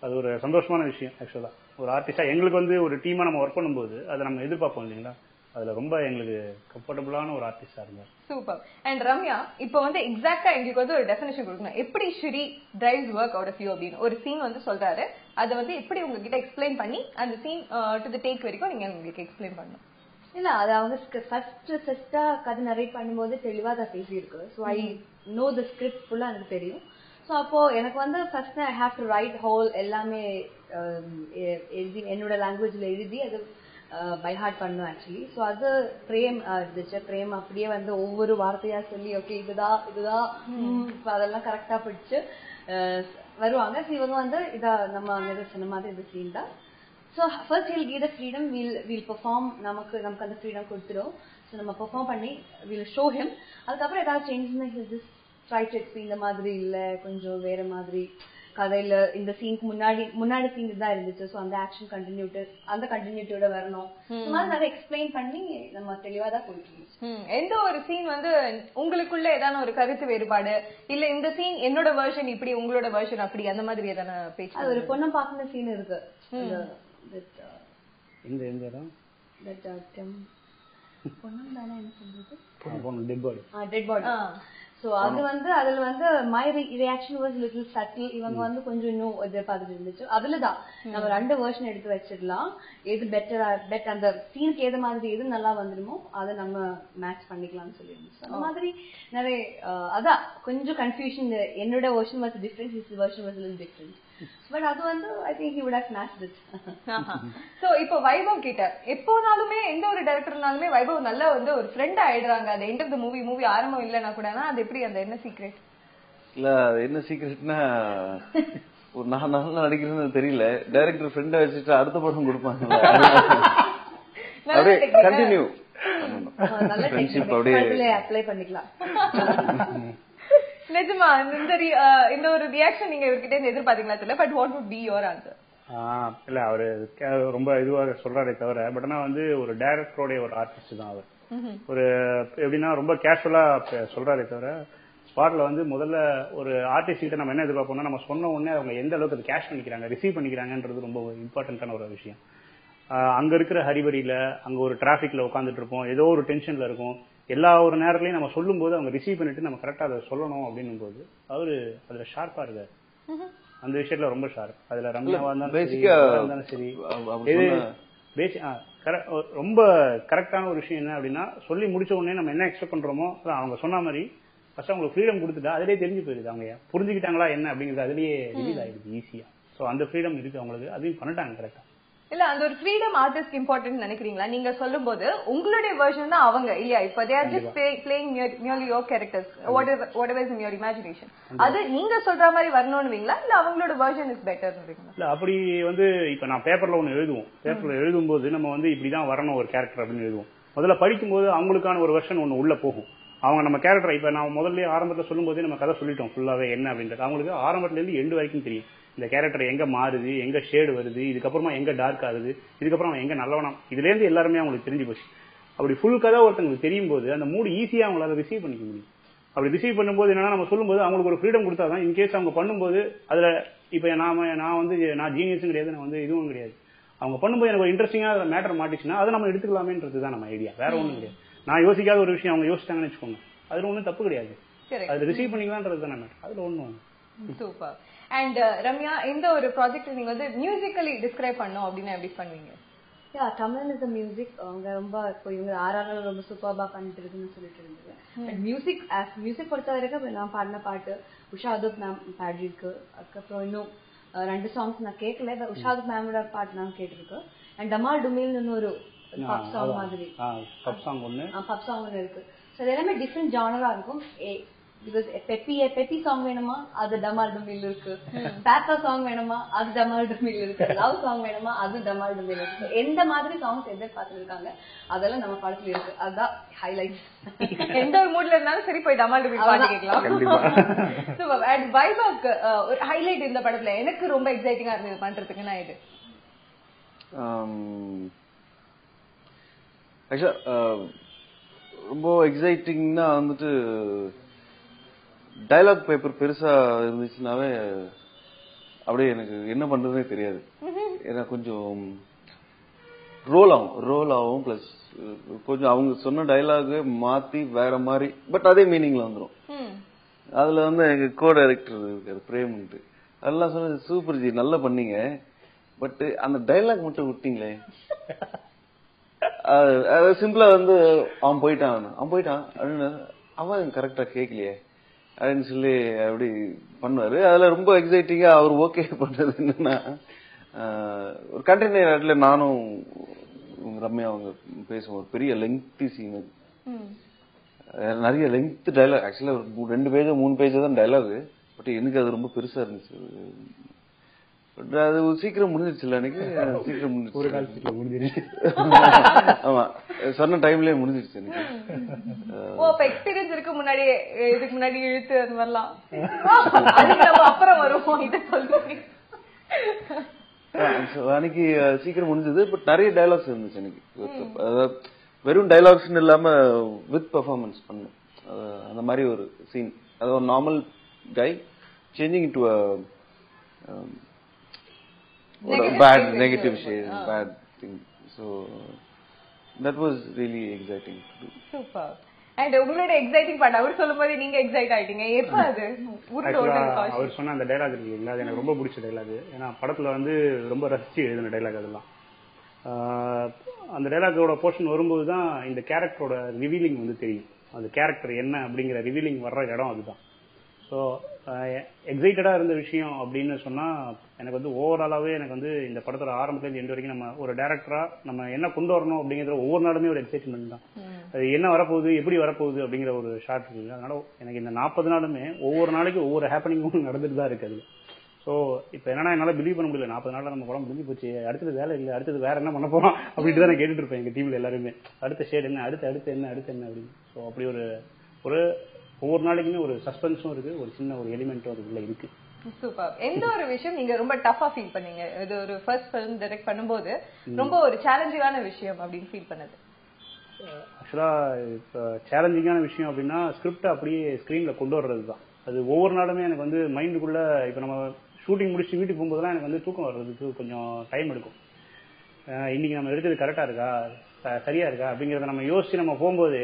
அது ஒரு சந்தோஷமான விஷயம். ஆக்சுவலா ஒரு ஆர்டிஸ்டா எங்களுக்கு வந்து ஒரு டீமா நம்ம ஒர்க் பண்ணும்போது அதை நம்ம எதிர்பார்ப்போம் இல்லைங்களா, அதுல ரொம்ப எங்களுக்கு கம்ஃபர்டபுளான ஒரு ஆர்டிஸ்டா இருந்தார்.
சூப்பர். அண்ட் ரம்யா, இப்போ வந்து எக்ஸாக்டா எங்களுக்கு வந்து ஒரு டெஃபினிஷன் கொடுக்கணும், எப்படி Sri drives work out of you அப்படின்னு. ஒரு சீன் வந்து சொல்றாரு, அதை வந்து எப்படி உங்ககிட்ட எக்ஸ்பிளைன் பண்ணி அந்த சீன் டு தி டேக் வரைக்கும் நீங்க உங்களுக்கு எக்ஸ்பிளைன் பண்ணணும்.
இல்ல அது அவங்க ஃபர்ஸ்டா கதை நரேட் பண்ணும்போது தெளிவா தான் பேசியிருக்கு. So I know the script ஃபுல்லா எனக்கு தெரியும். ஸோ அப்போ எனக்கு வந்து first I have to write whole எல்லாமே எழுதி என்னோட லாங்குவேஜ்ல எழுதி அது பை ஹார்ட் பண்ணும் ஆக்சுவலி. ஸோ அது பிரேம் இருந்துச்சு. பிரேம் அப்படியே வந்து ஒவ்வொரு வார்த்தையா சொல்லி ஓகே இதுதான் அதெல்லாம் கரெக்டா பிடிச்சு வருவாங்க. ஸோ இவங்க வந்து இதை நம்ம அங்கே சொன்ன மாதிரி இந்த சீன் தான். So first he'll give the freedom, we'll perform. நமக்கு அந்த ஃப்ரீடம் கொடுத்துடும். ஸோ நம்ம பெர்ஃபார்ம் பண்ணி வீல் ஷோ ஹிம். அதுக்கப்புறம் ஏதாவது சேஞ்சஸ்னா he'll just try to explain, இந்த மாதிரி இல்லை கொஞ்சம் வேற மாதிரி கதையில இந்த சீனுக்கு முன்னாடி சீன் தான் இருந்துச்சு. ஸோ அந்த ஆக்ஷன் கண்டினியூட்டியோட வரணும். இந்த மாதிரி நிறைய எக்ஸ்பிளைன் பண்ணி நம்ம தெளிவா தான் போயிட்டு இருந்துச்சு.
எந்த ஒரு சீன் வந்து உங்களுக்குள்ள ஏதான ஒரு கருத்து வேறுபாடு, இல்ல இந்த சீன் என்னோட வெர்ஷன் இப்படி உங்களோட வெர்ஷன் அப்படி, அந்த மாதிரி ஏதான பேச்சு?
அது ஒரு பொண்ணை பாக்குற சீன் இருக்கு. பொண்ணு தானே என்ன சொல்றது, டெட் பாடி. சோ அது வந்து அதுல வந்து my reaction was little subtle. இவங்க வந்து கொஞ்சம் இன்னும் எதிர்பார்த்துட்டு இருந்துச்சு. அதுலதான் நம்ம 2 வெர்ஷன் எடுத்து வச்சிடலாம். எது பெட்டர் அந்த சீனுக்கு ஏது மாதிரி எது நல்லா வந்துடுமோ அதை நம்ம மேட்ச் பண்ணிக்கலாம்னு சொல்லி இருந்துச்சு. அந்த மாதிரி நிறைய அதான் கொஞ்சம் கன்ஃபியூஷன். என்னோட version was different, his version was little different. But அது வந்து I think he would have smashed it.
So இப்போ வைபவ் கிட்ட எப்போனாலுமே எந்த ஒரு டைரக்டர்னாலுமே வைபவ் நல்லா வந்து ஒரு ஃப்ரெண்ட் ஆயிடுறாங்க. அந்த எண்ட் ஆஃப் தி மூவி ஆரம்பம் இல்லைன்னா கூட, அது எப்படி, அந்த என்ன சீக்ரெட்?
இல்ல என்ன சீக்ரெட்னா ஒரு நான் நல்லா நடிக்கிறேன்னு தெரியல, டைரக்டர் ஃப்ரெண்டா வச்சுட்டு அடுத்த படம் கொடுப்பாங்க. அப்படியே கண்டினியூ ஃப்ரெண்ட்ஷிப் அப்படியே
அப்ளை பண்ணிக்கலாம்.
நிஜமா இந்த ஒரு ரியாக்ஷன் நீங்க இவர்கிட்ட இருந்து எதிர்பார்த்தீங்களா தெரியல. But what would be your answer?
இல்ல அவரு ரொம்ப இதுவாக சொல்றாரே தவிர, பட் ஆனா வந்து ஒரு டைரக்டரோடைய ஒரு ஆர்டிஸ்ட் தான் அவர். ஒரு எப்படின்னா ரொம்ப கேஷுவலா சொல்றாரே தவிர, ஸ்பாட்ல வந்து முதல்ல ஒரு ஆர்டிஸ்ட் கிட்ட நம்ம என்ன எதிர்பார்ப்போம்னா, நம்ம சொன்ன உடனே அவங்க எந்த அளவுக்கு அது கேஷ் பண்ணிக்கிறாங்க, ரிசீவ் பண்ணிக்கிறாங்கன்றது ரொம்ப இம்பார்ட்டன்டான ஒரு விஷயம். அங்க இருக்கிற ஹரிபரியில அங்க ஒரு டிராபிக்ல உட்காந்துட்டு இருப்போம், ஏதோ ஒரு டென்ஷன்ல இருக்கும். எல்லா ஒரு நேரத்திலையும் நம்ம சொல்லும் போது அவங்க ரிசீவ் பண்ணிட்டு நம்ம கரெக்டா அதை சொல்லணும் அப்படின்னும் போது அவரு அதுல ஷார்ப்பா இருக்காரு. அந்த விஷயத்துல ரொம்ப ஷார்ப். அதுல ரம்யாவா இருந்தாலும் சரி, ரொம்ப கரெக்டான ஒரு விஷயம் என்ன அப்படின்னா, சொல்லி முடிச்ச உடனே நம்ம என்ன எக்ஸ்பெக்ட் பண்றோமோ அவங்க சொன்ன மாதிரி ஃபர்ஸ்ட் அவங்களுக்கு ஃப்ரீடம் கொடுத்துட்டா அதுலயே தெரிஞ்சு போயிருது. அவங்க புரிஞ்சுக்கிட்டாங்களா என்ன அப்படிங்கிறது அதுலயே ரிலீஸ் ஆயிடுது ஈஸியா. சோ அந்த ஃப்ரீடம் இருக்கு அவங்களுக்கு, அதையும் பண்ணிட்டாங்க கரெக்டா.
இல்ல அந்த ஒரு ஃப்ரீடம் ஆர்டிஸ்ட் இம்பார்ட்டன்ட் நினைக்கிறீங்களா? நீங்க சொல்லும் போது உங்களுடைய வெர்ஷன் தான் அவங்க இல்லையா? இப்ப they are just playing merely your characters, whatever is in your imagination. அது நீங்க சொல்ற மாதிரி வரணும்னுவீங்களா, இல்ல அவங்களோட வெர்ஷன் இஸ் பெட்டர்னுவீங்களா?
இல்ல அப்படி வந்து இப்ப நான் பேப்பர்ல ஒன்னு எழுதுவோம், பேப்பர்ல எழுதும் போது நம்ம வந்து இப்படிதான் வரணும் ஒரு கேரக்டர் அப்படின்னு எழுதுவோம். முதல்ல படிக்கும் போது அவங்களுக்கான ஒரு வெர்ஷன் ஒன்னு உள்ள போகும். அவங்க நம்ம கேரக்டர் இப்ப நான் முதல்ல ஆரம்பத்துல சொல்லும் போதே நம்ம கதை சொல்லிட்டோம் ஃபுல்லாவே என்ன அப்படின்றது. அவங்களுக்கு ஆரம்பத்துல இருந்து எண்டு வரைக்கும் தெரியும் இந்த கேரக்டர் எங்க மாறுது, எங்க ஷேடு வருது, இதுக்கப்புறமா எங்க டார்க் ஆகுது, இதுக்கப்புறம் எங்க நல்லவனம், இதுல இருந்து எல்லாருமே அவங்களுக்கு தெரிஞ்சு போச்சு. அப்படி ஃபுல் கதை ஒருத்தங்களுக்கு தெரியும் போது அந்த மூடு ஈஸியா அவங்களால ரிசீவ் பண்ணிக்க முடியும். அப்படி ரிசீவ் பண்ணும்போது என்னன்னா, நம்ம சொல்லும்போது அவங்களுக்கு ஒரு ஃப்ரீடம் கொடுத்தாதான் இன்கேஸ் அவங்க பண்ணும்போது அதுல இப்ப நான் ஜீனியஸும் கிடையாது, நான் வந்து இதுவும் கிடையாது, அவங்க பண்ணும்போது எனக்கு ஒரு இன்ட்ரெஸ்டிங்கா மேட்டர் மாட்டிச்சுன்னா அதை நம்ம எடுத்துக்கலாமேன்றது தான் நம்ம ஐடியா, வேற ஒண்ணும் கிடையாது. நான் யோசிக்காத ஒரு விஷயம் அவங்க யோசிச்சாங்கன்னு வச்சுக்கோங்க, அதுல ஒன்றும் தப்பு கிடையாது, அது ரிசீவ் பண்ணிக்கலான்றது தானே மேட்டர், அதுல ஒன்றும்.
சூப்பர். அண்ட் ரம்யா, இந்த ஒரு ப்ராஜெக்ட் நீங்க வந்து மியூசிக்கலி டிஸ்கிரைப் பண்ணோம் அப்படின்னா எப்படி பண்ணுவீங்க?
தமிழ் இஸ் மியூசிக் அவங்க ரொம்ப இப்போ இவங்க ஆறாலும் ரொம்ப சூப்பர்பா பண்ணிட்டு இருக்குன்னு சொல்லிட்டு இருந்தது. பட் மியூசிக் பொறுத்த வரைக்கும் நான் பாடின பாட்டு உஷாதுப் மேம் பாடிருக்கு. அதுக்கப்புறம் இன்னும் 2 சாங்ஸ் நான் கேட்கல, உஷாதுப் மேமோட பாட்டு நான் கேட்டிருக்கேன். அண்ட் டமால் டுமில்னு ஒரு பப் சாங் மாதிரி பப் சாங் ஒன்று இருக்கு. ஸோ அது எல்லாமே டிஃப்ரெண்ட் ஜானரா இருக்கும். பிகாஸ் பெப்பி சாங் வேணுமா அது டமால் டுமில் இருக்கு, பேப்பா சாங் வேணுமா அது டமால் டுமில் இருக்கு, லவ் சாங் வேணுமா அது டமால் டுமில் இருக்கு. எந்த மாதிரி சாங்ஸ் எதிர்பார்த்துருக்காங்க அதெல்லாம் நம்ம படத்துல இருக்கு. அதுதான் ஹைலைட்.
எந்த ஒரு மூட்ல இருந்தாலும் சரி போய் டமால் டுமில் பாட்டு கேட்கலாம். அண்ட் வைபாக்கு ஒரு ஹைலைட் இந்த படத்துல எனக்கு ரொம்ப எக்ஸைட்டிங்கா இருந்தது பண்றதுக்குன்னா இது
ரொம்ப எக்ஸைட்டிங்னா வந்துட்டு டயலாக் பேப்பர் பெருசா இருந்துச்சுனாவே அப்படியே எனக்கு என்ன பண்றதுனே தெரியாது. ஏன்னா கொஞ்சம் ரோல் ஆகும் பிளஸ் கொஞ்சம் அவங்க சொன்ன டயலாக் மாத்தி வேற மாதிரி பட் அதே மீனிங்ல வந்துடும். அதுல வந்து எங்க கோ டைரக்டர் இருக்காரு பிரேம்ட்டு, அதெல்லாம் சொன்ன சூப்பர் ஜி நல்லா பண்ணீங்க, பட் அந்த டயலாக் மட்டும் விட்டீங்களே. சிம்பிளா வந்து அவன் போயிட்டான் அப்படின்னு அவன் கரெக்டா கேட்கலையே அப்படின்னு சொல்லி அப்படி பண்ணுவாரு. அதுல ரொம்ப எக்ஸைட்டிங்கா அவர் ஓகே பண்றது என்னன்னா ஒரு கண்டெய்னர் நானும் ரம்யா அவங்க பேசுவோம். ஒரு பெரிய லெங்க்தி சீன், நிறைய லெங்க் டைலாக். ஆக்சுவலா 2 பேஜ் 3 பேஜ் தான் டைலாக், பட் எனக்கு அது ரொம்ப பெருசா இருந்துச்சு. அது சீக்கிரம் முடிஞ்சிருச்சுல, எனக்கு சீக்கிரம் முடிஞ்சிருச்சு. ஆமா, சொன்ன டைம்லயே முடிஞ்சிருச்சு எனக்கு.
எக்ஸ்பீரியன்ஸ் இருக்கு முன்னாடி, இதுக்கு முன்னாடி இழுத்து அந்த மாதிரிலாம் அப்புறம் வருவோம். இதை சொல்லுங்க.
அன்னைக்கு சீக்கிரம் முடிஞ்சது, பட் நிறைய டைலாக்ஸ் இருந்துச்சு எனக்கு. வெறும் டைலாக்ஸ் இல்லாம வித் பெர்ஃபார்மன்ஸ் பண்ணும் அந்த மாதிரி ஒரு சீன். அது ஒரு normal guy changing to bad negative shade, bad thing. So that was really exciting to do.
Super. And உங்களோட எக்ஸைட்டிங் பார்ட் அவர் சொல்லும்போது நீங்க எக்ஸைட் ஆயிட்டீங்க. எப்ப அது
அவர் சொன்ன அந்த டயலாக் இருக்கு இல்ல, அது எனக்கு ரொம்ப பிடிச்ச டயலாக். ஏன்னா படத்துல வந்து ரொம்ப ரசிச்சு எழுதின டயலாக் அதெல்லாம். அந்த டயலாக்கோட போர்ஷன் வரும்போது தான் இந்த கேரக்டரோட ரிவீலிங் வந்து தெரியும். அந்த கேரக்டர் என்ன அப்படிங்கிற ரிவீலிங் வர்ற இடம் அதுதான். ஸோ எக்ஸைட்டடா இருந்த விஷயம் அப்படின்னு சொன்னா எனக்கு வந்து ஓவராலாவே எனக்கு வந்து இந்த படத்தோட ஆரம்பத்துல எண்டு வரைக்கும் நம்ம ஒரு டைரக்டரா நம்ம என்ன கொண்டு வரணும் அப்படிங்கிற ஒவ்வொரு நாளுமே ஒரு எக்ஸைட்மெண்ட் தான். அது என்ன வரப்போகுது எப்படி வரப்போகுது அப்படிங்கிற ஒரு ஷார்ட் இருக்கு. அதனால எனக்கு இந்த 40 நாளுமே ஒவ்வொரு நாளைக்கு ஒவ்வொரு ஹேப்பனிங்கும் நடந்துட்டு தான் இருக்கு. ஸோ இப்போ என்னன்னா என்னால பிலீவ் பண்ண முடியல, 40 நாள்ல நம்ம படம் முடிஞ்சு போச்சு, அடுத்தது வேலை இல்லை, அடுத்தது வேற என்ன பண்ண போறோம் அப்படின்ட்டு தான் நான் கேட்டுட்டு இருப்பேன் எங்க டீம்ல எல்லாருமே. அடுத்த ஷேட் என்ன, அடுத்து என்ன அப்படின்னு. ஸோ அப்படி ஒரு ஒவ்வொரு நாளைக்குமே ஒரு சஸ்பென்ஸும் இருக்கு, ஒரு சின்ன ஒரு எலிமெண்ட்டும் அதுக்குள்ள இருக்கு.
சூப்பர். எந்த ஒரு விஷயம் நீங்க ரொம்ப டஃபா ஃபீல் பண்ணீங்க இது ஒரு ஃபர்ஸ்ட் ஃபிலிம் டைரக்ட் பண்ணும்போது ரொம்ப ஒரு சேலஞ்சிங்கான விஷயம் அப்படின்னு ஃபீல் பண்ணது?
ஆக்சுவலா சேலஞ்சிங்கான விஷயம் அப்படின்னா ஸ்கிரிப்ட் அப்படியே ஸ்கிரீன்ல கொண்டு வர்றது தான். அது ஒவ்வொரு நாளுமே எனக்கு வந்து மைண்டுக்குள்ள இப்போ நம்ம ஷூட்டிங் முடிச்சு வீட்டுக்கு போகும்போதுலாம் எனக்கு வந்து தூக்கம் வர்றதுக்கு கொஞ்சம் டைம் எடுக்கும். இன்னைக்கு நம்ம எடுத்தது கரெக்டா இருக்கா, சரியா இருக்கா அப்படிங்கறத நம்ம யோசிச்சு நம்ம போகும்போது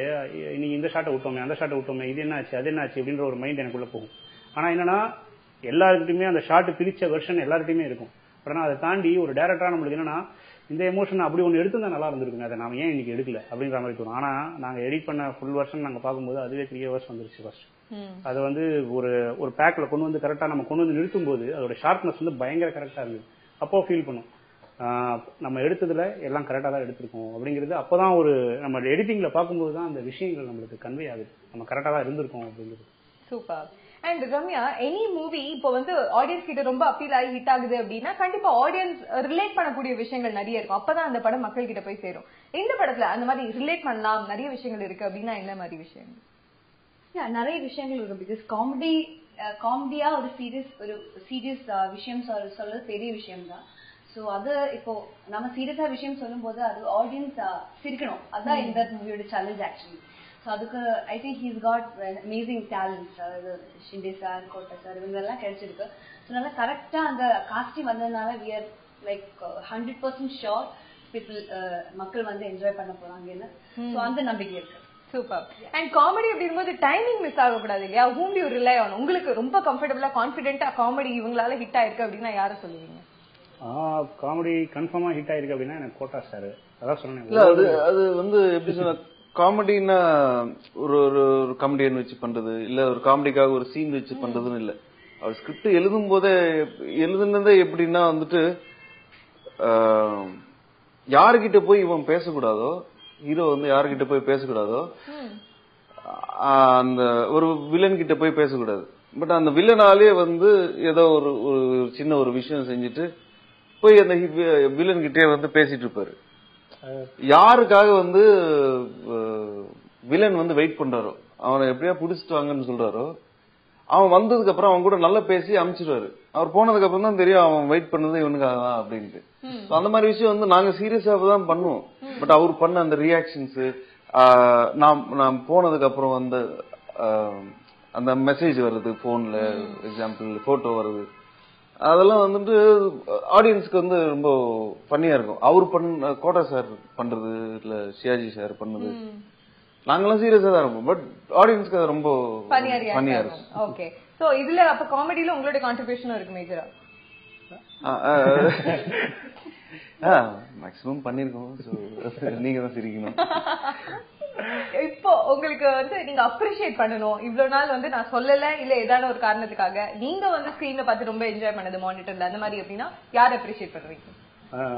இன்னைக்கு இந்த ஷாட்டை விட்டோமே, அந்த ஷாட்டை விட்டோமே, இது என்ன ஆச்சு அது என்ன ஆச்சு அப்படின்ற ஒரு மைண்ட் எனக்குள்ள போகும். ஆனா என்னன்னா எல்லாருக்கிட்டையுமே அந்த ஷாட் பிரிச்ச வெர்ஷன் எல்லார்கிட்டையுமே இருக்கும். ஆனா அதை தாண்டி ஒரு டைரக்டரா நம்மளுக்கு என்னன்னா இந்த எமோஷன் அப்படி ஒன்று எடுத்து தான் நல்லா இருந்திருக்குங்க, அதை நாம ஏன் இன்னைக்கு எடுக்கல அப்படின்ற மாதிரி தோணும். ஆனா நாங்க எடிட் பண்ண ஃபுல் வெர்ஷன் நாங்க பார்க்கும்போது அதுவே 3 hours வந்துருச்சு ஃபர்ஸ்ட். அதை வந்து ஒரு பேக்ல கொண்டு வந்து கரெக்டா நம்ம கொண்டு வந்து நிறுத்தும் போது அதோட ஷார்ப்னஸ் வந்து பயங்கர கரெக்டா இருந்தது. அப்போ ஃபீல் பண்ணும் நம்ம எடுத்ததுல எல்லாம் கரெக்டா தான் எடுத்திருக்கோம் அப்படிங்கிறது. அப்பதான் ஒரு நம்ம எடிட்டிங்ல பார்க்கும்போது தான் அந்த விஷயங்கள் நம்மளுக்கு கன்வே ஆகுது, நம்ம கரெக்டா தான் இருந்திருக்கோம் அப்படிங்கிறது.
Super. And Ramya, any movie இப்போ வந்து ஆடியன்ஸ் கிட்ட ரொம்ப அப்பீல் ஆகி ஹிட் ஆகுது அப்படின்னா கண்டிப்பா ஆடியன்ஸ் ரிலேட் பண்ணக்கூடிய விஷயங்கள் நிறைய இருக்கும். அப்பதான் அந்த படம் மக்கள் கிட்ட போய் சேரும். இந்த படத்துல அந்த மாதிரி ரிலேட் பண்ணலாம் நிறைய விஷயங்கள் இருக்கு அப்படின்னா என்ன மாதிரி விஷயங்கள்?
நிறைய விஷயங்கள் இருக்கு. பிகாஸ் காமெடியா ஒரு சீரியஸ் விஷயம் சொல்றது பெரிய விஷயம் தான். ஸோ அது இப்போ நம்ம சீரியஸா விஷயம் சொல்லும் போது அது ஆடியன்ஸ் சிரிக்கணும், அதுதான் இந்த மூவியோட சேலஞ்ச் ஆக்சுவலி. ஸோ அதுக்கு I think he's God amazing talents. அதாவது ஷிண்டே சார், கோட்டை சார் இவங்க எல்லாம் கிடைச்சிருக்கு. ஸோ நல்லா கரெக்டா அந்த காஸ்டியூம் வந்ததுனால we லைக் 100% ஷோர் பீப்புள் மக்கள் வந்து என்ஜாய் பண்ண போறாங்கன்னு. ஸோ அந்த நம்பிக்கை இருக்கு.
சூப்பர். அண்ட் காமெடி அப்படிங்கும்போது டைமிங் மிஸ் ஆகக்கூடாது இல்லையா? whom do you rely on? உங்களுக்கு ரொம்ப கம்ஃபர்டபுளா கான்ஃபிடென்ட்டா காமெடி இவங்களால ஹிட் ஆயிருக்கு அப்படின்னா யாரை சொல்லுவீங்க?
காமெடி கன்ஃபார்மா ஹிட் ஆயிருக்கு அப்படின்னா எனக்கு கோட்டா சார். அதான் சொன்னேன்.
அது வந்து எப்படி சொன்ன காமெடினா ஒரு ஒரு காமெடியன் வச்சு பண்றது இல்ல, ஒரு காமெடிக்காக ஒரு சீன் வச்சு பண்றதுன்னு இல்ல. அவர் ஸ்கிரிப்ட் எழுதும் போதே எழுதுனதே எப்படின்னா வந்துட்டு யாருகிட்ட போய் இவன் பேசக்கூடாதோ, ஹீரோ வந்து யாருகிட்ட போய் பேசக்கூடாதோ, அந்த ஒரு வில்லன் கிட்ட போய் பேசக்கூடாது. பட் அந்த வில்லனாலே வந்து ஏதோ ஒரு சின்ன ஒரு விஷயம் செஞ்சுட்டு போய் அந்த வில்லன் கிட்டே வந்து பேசிட்டு இருப்பாரு. யாருக்காக வந்து வில்லன் வந்து வெயிட் பண்றாரோ, அவனை எப்படியா புடிச்சிட்டு வாங்கன்னு சொல்றாரோ, அவன் வந்ததுக்கு அப்புறம் அவன் கூட நல்லா பேசி அனுப்பிச்சிடுவாரு. அவர் போனதுக்கு அப்புறம் தான் தெரியும் அவன் வெயிட் பண்ணது இவனுக்காக தான் அப்படின்ட்டு. அந்த மாதிரி விஷயம் வந்து நாங்க சீரியஸா தான் பண்ணுவோம். பட் அவர் பண்ண அந்த ரியாக்ஷன்ஸ், நான் போனதுக்கு அப்புறம் வந்து அந்த மெசேஜ் வருது போன்ல, எக்ஸாம்பிள் போட்டோ வருது, அதெல்லாம் வந்துட்டு ஆடியன்ஸ்க்கு வந்து ரொம்ப ஃபன்னியா இருக்கும். அவர் கோட்டா சார் பண்றது இல்ல ஷியாஜி சார் பண்ணது நாங்கெல்லாம் சீரியஸா தான் இருப்போம். பட் ஆடியன்ஸ்க்கு அது ரொம்ப ஃபன்னியா இருக்கும்.
ஓகே. சோ இதுல அப்ப காமெடில உங்களோட கான்ட்ரிபியூஷனும் இருக்கு மேஜரா?
மேக்ஸிமம் பண்ணிருக்கோம். நீங்க தான் சிரிக்கணும்.
இப்போ உங்களுக்கு வந்து நீங்க அப்ரிஷியேட் பண்ணணும், இவ்வளவு நாள் வந்து நான் சொல்லல இல்ல ஏதான ஒரு காரணத்துக்காக நீங்க வந்து ஸ்கிரீன்ல பார்த்து ரொம்ப என்ஜாய் பண்ணது மானிட்டர்ல, அந்த மாதிரி அப்படின்னா யார் அப்ரிஷியேட் பண்றீங்க?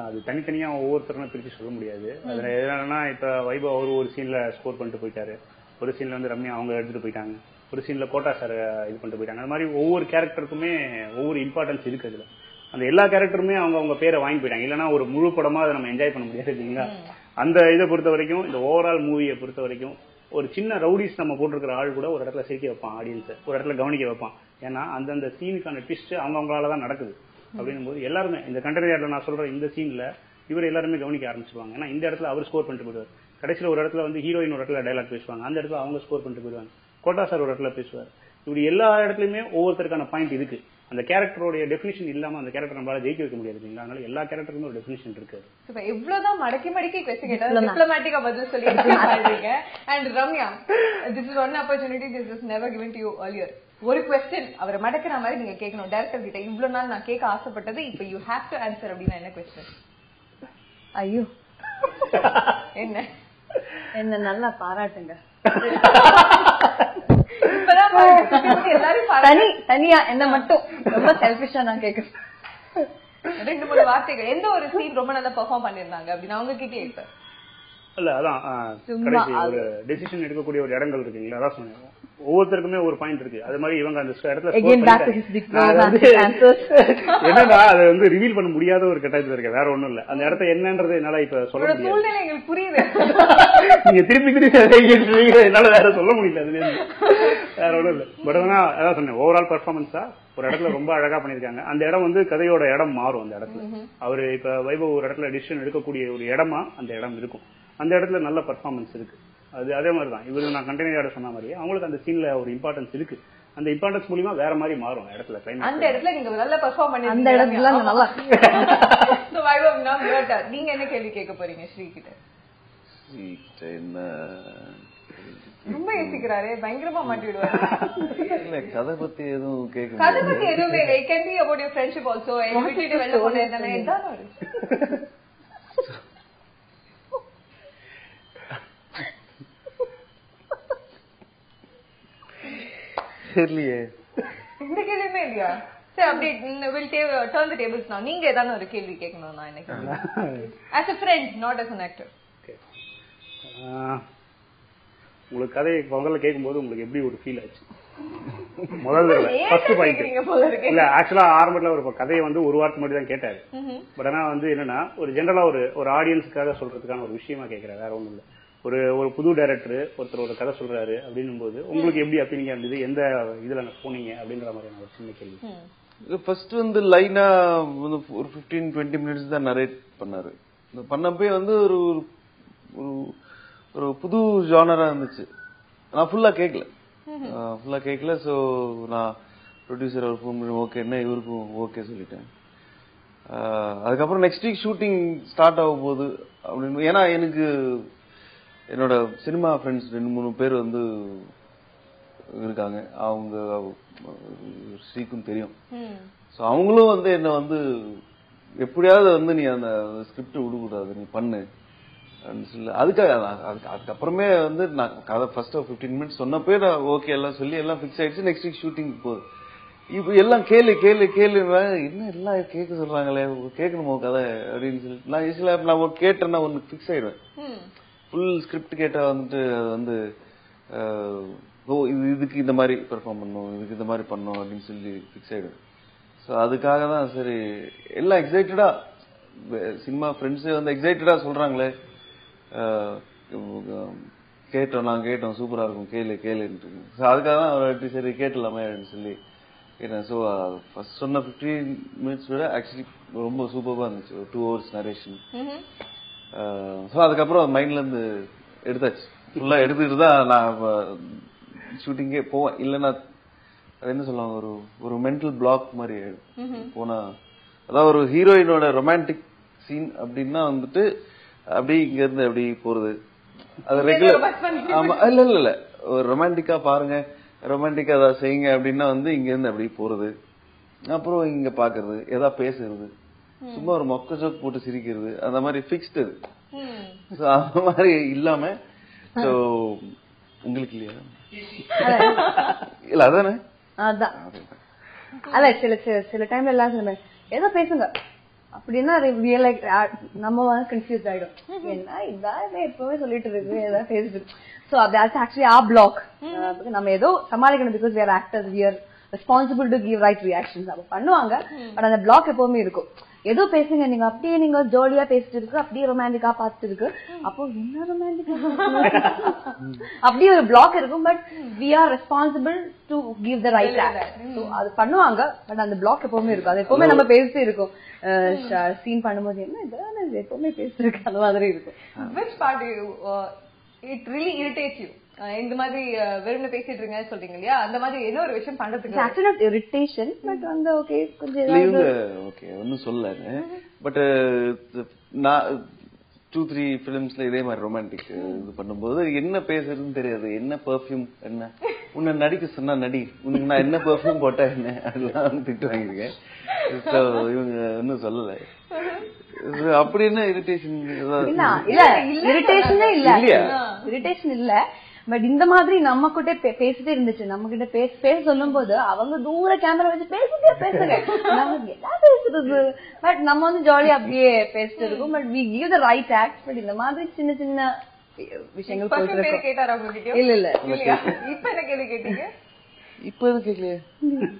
அது தனித்தனியா ஒவ்வொருத்தரும் பிரிச்சு சொல்ல முடியாது. அதுல என்னன்னா இப்ப வைபவ் அவரு ஒரு சீன்ல ஸ்கோர் பண்ணிட்டு போயிட்டாரு, ஒரு சீன்ல வந்து ரம்யா அவங்க எடுத்துட்டு போயிட்டாங்க, ஒரு சீன்ல கோட்டா சார் இது பண்ணிட்டு போயிட்டாங்க. அந்த மாதிரி ஒவ்வொரு கேரக்டருக்குமே ஒவ்வொரு இம்பார்ட்டன்ஸ் இருக்கு. அதுல அந்த எல்லா கேரக்டருமே அவங்க பேரை வாங்கி போயிட்டாங்க. இல்லைன்னா ஒரு முழு படமா அதை நம்ம என்ஜாய் பண்ண முடியாது இல்லைங்களா? அந்த இதை பொறுத்த வரைக்கும், இந்த ஓவரால் மூவியை பொறுத்த வரைக்கும், ஒரு சின்ன ரவுடிஸ் நம்ம போட்டிருக்கிற ஆள் கூட ஒரு இடத்துல சிரிக்க வைப்பான், ஆடியன்ஸை ஒரு இடத்துல கவனிக்க வைப்பான். ஏன்னா அந்தந்த சீனுக்கான ட்விஸ்ட் அவங்களாலதான் நடக்குது. அப்படின்னும் போது எல்லாருமே இந்த கண்டெய்னர்ல நான் சொல்ற இந்த சீன்ல இவர் எல்லாருமே கவனிக்க ஆரம்பிச்சிருவாங்க. ஏன்னா இந்த இடத்துல அவர் ஸ்கோர் பண்ணிட்டு போயிடுவார். கடைசியில் ஒரு இடத்துல வந்து ஹீரோயின் ஒரு இடத்துல டைலாக் பேசுவாங்க, அந்த இடத்துல அவங்க ஸ்கோர் பண்ணிட்டு போயிடுவாங்க. கோட்டா சார் ஒரு இடத்துல பேசுவார். இப்படி எல்லா இடத்துலயுமே ஒவ்வொருத்தருக்கான பாயிண்ட் இருக்கு. அந்த கேரக்டரோட டெஃபினிஷன் இல்லாம அந்த கேரக்டர் நம்மளால ஜெயிக்க வைக்க முடியாது இல்லைங்களா? அதனால எல்லா கேரக்டருக்குமே ஒரு டெஃபினிஷன் இருக்கு.
எவ்வளவுதான் மடக்கி கொஸ்டின் கேட்டா டிப்ளமேட்டிக்கா பதில் சொல்லிருக்கீங்க. And Ramya, this is one opportunity this is never given to you earlier. ஒரு கொஸ்டின் அவரை மடக்கிற மாதிரி நீங்க கேட்கணும் டைரக்டர் கிட்ட. இவ்வளவு நாள் நான் கேட்க ஆசைப்பட்டது இப்ப யூ ஹேவ் டு ஆன்சர் அப்படின்னா என்ன கொஸ்டின்?
ஐயோ
என்ன
என்ன நல்லா பாராட்டுங்க. தனியா என்ன மட்டும் ரொம்ப செல்ஃபிஷா நான் கேக்குறேன்.
2-3 வார்த்தைகள். எந்த ஒரு சீன் ரொம்ப நல்லா பெர்ஃபார்ம் பண்ணிருந்தாங்க அப்படின்னு அவங்க கிட்டே இப்ப
இல்ல அதான் கடைசி ஒரு டெசிஷன் எடுக்கக்கூடிய ஒரு இடங்கள் இருக்குங்களா? அதான் சொன்னேன். ஒவ்வொருத்தருக்குமே ஒரு பாயிண்ட் இருக்கு. அது மாதிரி இவங்க அந்த இடத்துல என்னன்னா அதை வந்து ரிவீல் பண்ண முடியாத ஒரு கட்டாயத்துல இருக்க, வேற ஒண்ணும் இல்ல. அந்த இடத்த என்னன்றது என்னால இப்ப சொல்ல முடியாது.
எங்களுக்கு புரியுது.
நீங்க திருப்பி என்னால வேற சொல்ல முடியல. அதுல இருந்து வேற ஒண்ணும் இல்ல. பட் ஆனா அதான் சொன்னேன், ஓவரால் பெர்ஃபார்மன்ஸா ஒரு இடத்துல ரொம்ப அழகா பண்ணிருக்காங்க. அந்த இடம் வந்து கதையோட இடம் மாறும். அந்த இடத்துல அவரு இப்ப வைபவ் ஒரு இடத்துல டிசிஷன் எடுக்கக்கூடிய ஒரு இடமா அந்த இடம் இருக்கும். அந்த இடத்துல நல்ல பெர்ஃபார்மன்ஸ் இருக்கு. அது அதே மாதிரிதான் இவரு நான் கண்டெய்னர் சொன்ன மாதிரி அவங்களுக்கு அந்த சீன்ல ஒரு இம்பார்ட்டன்ஸ் இருக்கு. அந்த இம்பார்ட்டன்ஸ் மூலமா வேற மாதிரி மாறும் இடத்துல.
அந்த இடத்துல நீங்க நல்லா பெர்ஃபார்ம் பண்ணி அந்த இடத்துல நல்லா. So Vaibhav now your turn. நீங்க என்ன கேள்வி கேட்க போறீங்க ஸ்ரீ கிட்ட?
என்ன
ரொம்ப யோசிக்கிறாரே, பயங்கரமா மாட்டி விடுவாரு.
இல்ல கதை பத்தி எதுவும் கேட்க
கதை பத்தி எதுவுமே இல்லை. It can be about your friendship also. விட்டுட்டு வெளில போனேன் ஏதாவது ஒரு
இல்லையே,
இந்த கேள்வியுமே இல்லையா? சரி, அப்படி will turn the tables now. நீங்க ஏதாவது ஒரு கேள்வி கேட்கணும். நான் என்ன கேள்வி? As a friend, not as an actor.
உங்களுக்கு கதையை முதல்ல கேட்கும்போது உங்களுக்கு எப்படி ஒரு ஃபீல் ஆச்சு? முதல்ல ஃபர்ஸ்ட் பாயிண்ட் இல்ல, ஆக்சுவலா ஆரம்பத்துல ஒரு கதையை வந்து ஒரு வாரத்துக்கு முன்னாடி தான் கேட்டாரு. பட் ஆனா வந்து என்னன்னா ஒரு ஜெனரலா ஒரு ஆடியன்ஸுக்காக சொல்றதுக்கான ஒரு விஷயமா கேட்கிறேன், வேற ஒண்ணும் இல்ல. ஒரு புது டைரக்டர் ஒருத்தர் ஒரு கதை சொல்றாரு அப்படின்னும் போது உங்களுக்கு எப்படி அப்பீலிங்கா இருந்தது? எந்த இதுல போனீங்க அப்படின்ற மாதிரியான ஒரு சின்ன கேள்வி.
ஃபர்ஸ்ட் வந்து லைனா ஒரு 15-20 மினிட்ஸ் தான் நரேட் பண்ணாரு. பண்ணப்பே வந்து ஒரு புது ஜானரா இருந்துச்சு. நான் ஃபுல்லா கேட்கல. சோ நான் ப்ரொடியூசர் அவர் ஃபோன் பண்ணி ஓகே என்ன இவருக்கும் ஓகே சொல்லிட்டேன். அதுக்கப்புறம் நெக்ஸ்ட் வீக் ஷூட்டிங் ஸ்டார்ட் ஆக போகுது அப்படின்னு. ஏன்னா எனக்கு என்னோட சினிமா ஃப்ரெண்ட்ஸ் 2-3 பேர் வந்து இருக்காங்க. அவங்க ஸ்ரீக்கும் தெரியும். ஸோ அவங்களும் வந்து என்ன வந்து எப்படியாவது வந்து நீ அந்த ஸ்கிரிப்ட் விடக்கூடாது, நீ பண்ணு அப்படின்னு சொல்லி அதுக்கப்புறமே வந்து நான் கதை ஃபர்ஸ்ட் 15 மினிட்ஸ் சொன்னப்பே நான் ஓகே எல்லாம் சொல்லி எல்லாம் ஃபிக்ஸ் ஆயிடுச்சு. நெக்ஸ்ட் வீக் ஷூட்டிங் போகுது. இப்ப எல்லாம் கேளு என்ன எல்லாம் கேட்க சொல்றாங்களே, கேட்கணுமோ கதை அப்படின்னு சொல்லிட்டு நான் யூஸ்வலா நான் கேட்டேன்னா ஒன்னு ஃபிக்ஸ் ஆயிடுவேன். ஃபுல் ஸ்கிரிப்ட் கேட்டா வந்துட்டு அது வந்து இதுக்கு இந்த மாதிரி பெர்ஃபார்ம் பண்ணும், இதுக்கு இந்த மாதிரி பண்ணும் அப்படின்னு சொல்லி ஃபிக்ஸ் ஆயிடுவேன். ஸோ அதுக்காக தான் சரி எல்லாம் எக்ஸைட்டடா சினிமா ஃப்ரெண்ட்ஸே வந்து எக்ஸைட்டடா சொல்றாங்களே, நாங்க கேட்டோம் சூப்பரா இருக்கும் கேளுன்ட்டு. ஸோ அதுக்காக தான் அவர் சரி கேட்டலாமே அப்படின்னு சொல்லி கேட்டேன். ஸோ ஃபர்ஸ்ட் சொன்ன 15 மினிட்ஸ் விட ஆக்சுவலி ரொம்ப சூப்பரா இருந்துச்சு. 2 hours நரேஷன். ஸோ அதுக்கப்புறம் மைண்ட்ல இருந்து எடுத்தாச்சு. ஃபுல்லா எடுத்துட்டு தான் நான் ஷூட்டிங்கே போவேன். இல்லைன்னா அது என்ன சொல்லுவாங்க, ஒரு மென்டல் பிளாக் மாதிரி போனா. அதாவது ஒரு ஹீரோயினோட ரொமான்டிக் சீன் அப்படின்னா வந்துட்டு அப்படி இங்க இருந்து அப்படி போறது அது ரெகுலர். ஆமா இல்ல ஒரு ரொமான்டிக்கா பாருங்க, ரொமான்டிக்கா ஏதாவது செய்யுங்க அப்படின்னா வந்து இங்க இருந்து அப்படி போறது, அப்புறம் இங்க பாக்குறது, ஏதாவது பேசுறது, சும்மா ஒரு மொக்க ஜோக் போட்டு சிரிக்கிறது, அந்த மாதிரி பிக்ஸ்டு. அந்த மாதிரி இல்லாம உங்களுக்கு இல்லையா? இல்ல அதானே
அதான் சில டைம்ல எல்லாம் ஏதோ பேசுங்க அப்படின்னா நம்ம வந்து கன்ஃபியூஸ் ஆயிடும். என்ன இதான் எப்பவுமே சொல்லிட்டு இருக்கு, ஏதாவது பேசுது. So that's actually our block. நம்ம ஏதோ சமாளிக்கணும். because we are actors, we are responsible to give right reactions. அப்ப பண்ணுவாங்க. பட் அந்த பிளாக் எப்பவுமே இருக்கும். ஏதோ பேசுங்க, நீங்க அப்படியே நீங்க ஜோலியா பேசிட்டு இருக்கு, அப்படியே ரொமான்டிக்கா பார்த்துட்டு இருக்கு. அப்போ என்ன ரொமான்டிக்கா அப்படியே ஒரு பிளாக் இருக்கும். But we are responsible to give the right reaction. so அது பண்ணுவாங்க. பட் அந்த பிளாக் எப்பவுமே இருக்கும். அது எப்பவுமே நம்ம பேசிட்டு இருக்கோம். சீன் பண்ணும்போது என்ன இதான் எப்பவுமே பேசிட்டு இருக்கு, அந்த மாதிரி இருக்கும்.
which part it really irritates you? இந்த மாதிரி வெறும் பேசிட்டு இருங்க சொல்றீங்க இல்லையா, அந்த மாதிரி என்ன ஒரு விஷயம் பண்றதுக்கு
ஆக்சுவலி இரிட்டேஷன். பட் வந்து ஓகே கொஞ்சம்
ஓகே ஒன்னும் சொல்ல. பட் நான் 2-3 பிலிம்ஸ்ல இதே மாதிரி ரொமான்டிக் இது பண்ணும்போது என்ன பேசுறதுன்னு தெரியாது. என்ன பெர்ஃபியூம், என்ன உன்னை நடிக்க சொன்னா நடி, உனக்கு நான் என்ன பெர்ஃபியூம் போட்டா என்ன, அதெல்லாம் திட்டு வாங்கிருக்கேன். இவங்க ஒன்னும் சொல்லல. அப்படி என்ன இரிட்டேஷன்?
இரிட்டேஷன் இல்ல. பட் இந்த மாதிரி நம்ம கிட்ட பேசிட்டே இருந்துச்சு. நம்ம கிட்ட பேச சொல்லும் போது அவங்க தூர கேமரா வச்சு பேசுங்க என்ன பேசுறது. பட் நம்ம வந்து ஜாலியா அப்படியே பேசிட்டு இருக்கோம். But we give the right act. But இந்த மாதிரி சின்ன சின்ன விஷயங்கள் போயிட்டு இல்ல இல்ல
இப்ப எனக்கு எது கேட்டீங்க?
இப்ப எது கேட்கலையே.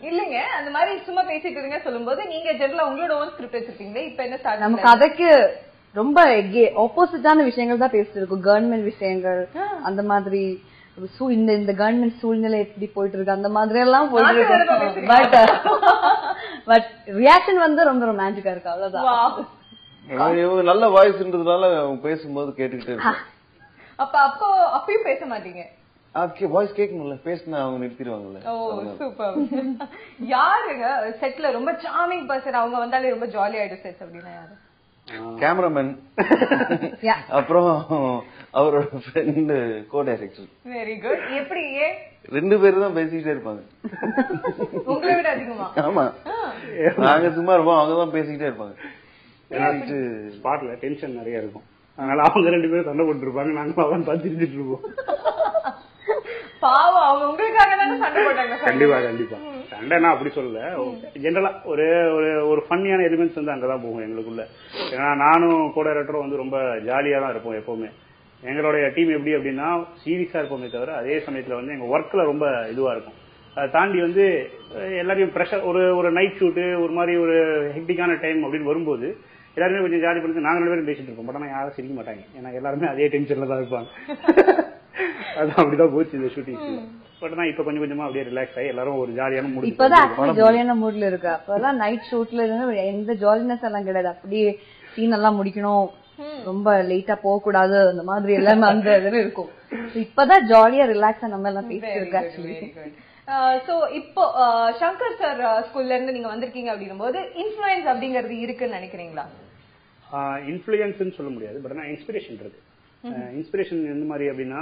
இல்லங்க அந்த மாதிரி சும்மா பேசிட்டு இருங்க சொல்லும் போது நீங்க ஜெனரலா உங்களோட ஓன் ஸ்கிரிப்ட் வச்சிருக்கீங்களே, இப்ப என்ன ஸ்டார்ட்?
நம்ம கதைக்கு ரொம்ப ஆப்போசிட்டான விஷயங்கள் தான் பேசிட்டு இருக்கும். கவர்மெண்ட் விஷயங்கள் அந்த மாதிரி, இந்த கவர்மெண்ட் சூழ்நிலை எப்படி போயிட்டு இருக்கு அந்த மாதிரி எல்லாம் போயிட்டு இருக்கு. பட் ரியாக்ஷன் வந்து ரொம்ப ரொமான்டிக்கா இருக்கு, அவ்வளவுதான்.
நல்ல வாய்ஸ்ன்றதுனால பேசும்போது கேட்டுக்கிட்டே இருக்கு.
அப்பயும் பேச மாட்டீங்க?
வாய்ஸ் கேட்கணும்ல, பேசினா அவங்க நிறுத்திடுவாங்கல்ல.
சூப்பர். யாருங்க செட்ல ரொம்ப சார்மிங் பர்சன், அவங்க வந்தாலே ரொம்ப ஜாலி ஆயிடும் செட் அப்படின்னா யாரு?
கேமராமேன், அப்புறம் அவரோட friend co director.
Very good. எப்படி
2 பேரும் தான் பேசிக்கிட்டே இருப்பாங்க.
உங்களை விட அதிகமா?
ஆமா, நாங்க சும்மா இருப்போம், அவங்க தான் பேசிக்கிட்டே இருப்பாங்க.
ஸ்பாட்ல டென்ஷன் நிறைய இருக்கும். அதனால அவங்க 2 பேரும் சண்டை போட்டு இருப்பாங்க, நாங்க அவன் பார்த்து தெரிஞ்சிட்டு இருப்போம்.
பாவம், அவங்க உங்களுக்காக தானே சண்டை போட்டாங்க.
கண்டிப்பா கண்டிப்பா. சண்டைனா அப்படி சொல்லல, ஜென்ரலா ஒரு ஃபன்னியான எலிமெண்ட்ஸ் வந்து அங்கதான் போகும் எங்களுக்குள்ள. ஏன்னா நானும் கோ டைரக்டரும் வந்து ரொம்ப ஜாலியா தான் இருப்போம் எப்பவுமே. எங்களுடைய டீம் எப்படி அப்படின்னா சீரியஸா இருப்போமே தவிர அதே சமயத்துல வந்து எங்க ஒர்க்ல ரொம்ப இதுவா இருக்கும். அதை தாண்டி வந்து எல்லாரையும் ப்ரெஷர், ஒரு நைட் ஷூட்டு, ஒரு மாதிரி ஒரு ஹெக்டிக்கான டைம் அப்படின்னு வரும்போது எல்லாருமே கொஞ்சம் ஜாலி பண்ணிட்டு நாங்க 2 பேரும் பேசிட்டு இருப்போம். பட் ஆனா யாரும் சிரிக்க மாட்டாங்க, ஏன்னா எல்லாருமே அதே டென்ஷன்ல தான் இருப்பாங்க. அது அப்படிதான் போச்சு இந்த ஷூட்டிங். பட் நான் இப்ப கொஞ்சம் கொஞ்சமா அப்படியே ரிலாக்ஸ் ஆகி எல்லாரும் ஒரு ஜாலியான மூட்,
இப்பதான் ஜாலியான மூட்ல இருக்கு. அப்பெல்லாம் நைட் ஷூட்ல எந்த ஜாலினஸ் எல்லாம் கிடையாது. அப்படியே சீன் எல்லாம் முடிக்கணும், ரொம்ப லேட்டா போக கூடாது, அந்த மாதிரி எல்லாமே அந்த இதுல இருக்கும். இப்பதான் ஜாலியா ரிலாக்ஸா நம்ம எல்லாம் பேசிட்டு இருக்கோம். ஆக்சுவலி
சோ இப்போ சங்கர் சார் ஸ்கூல்ல இருந்து நீங்க வந்திருக்கீங்க அப்படின்னும் போது இன்ஃப்ளூயன்ஸ் அப்படிங்கிறது இருக்குன்னு நினைக்கிறீங்களா?
இன்ஃப்ளூயன்ஸ்னு சொல்ல முடியாது, பட் ஆனால் இன்ஸ்பிரேஷன் இருக்கு. இன்ஸ்பிரேஷன் எந்த மாதிரி அப்படின்னா,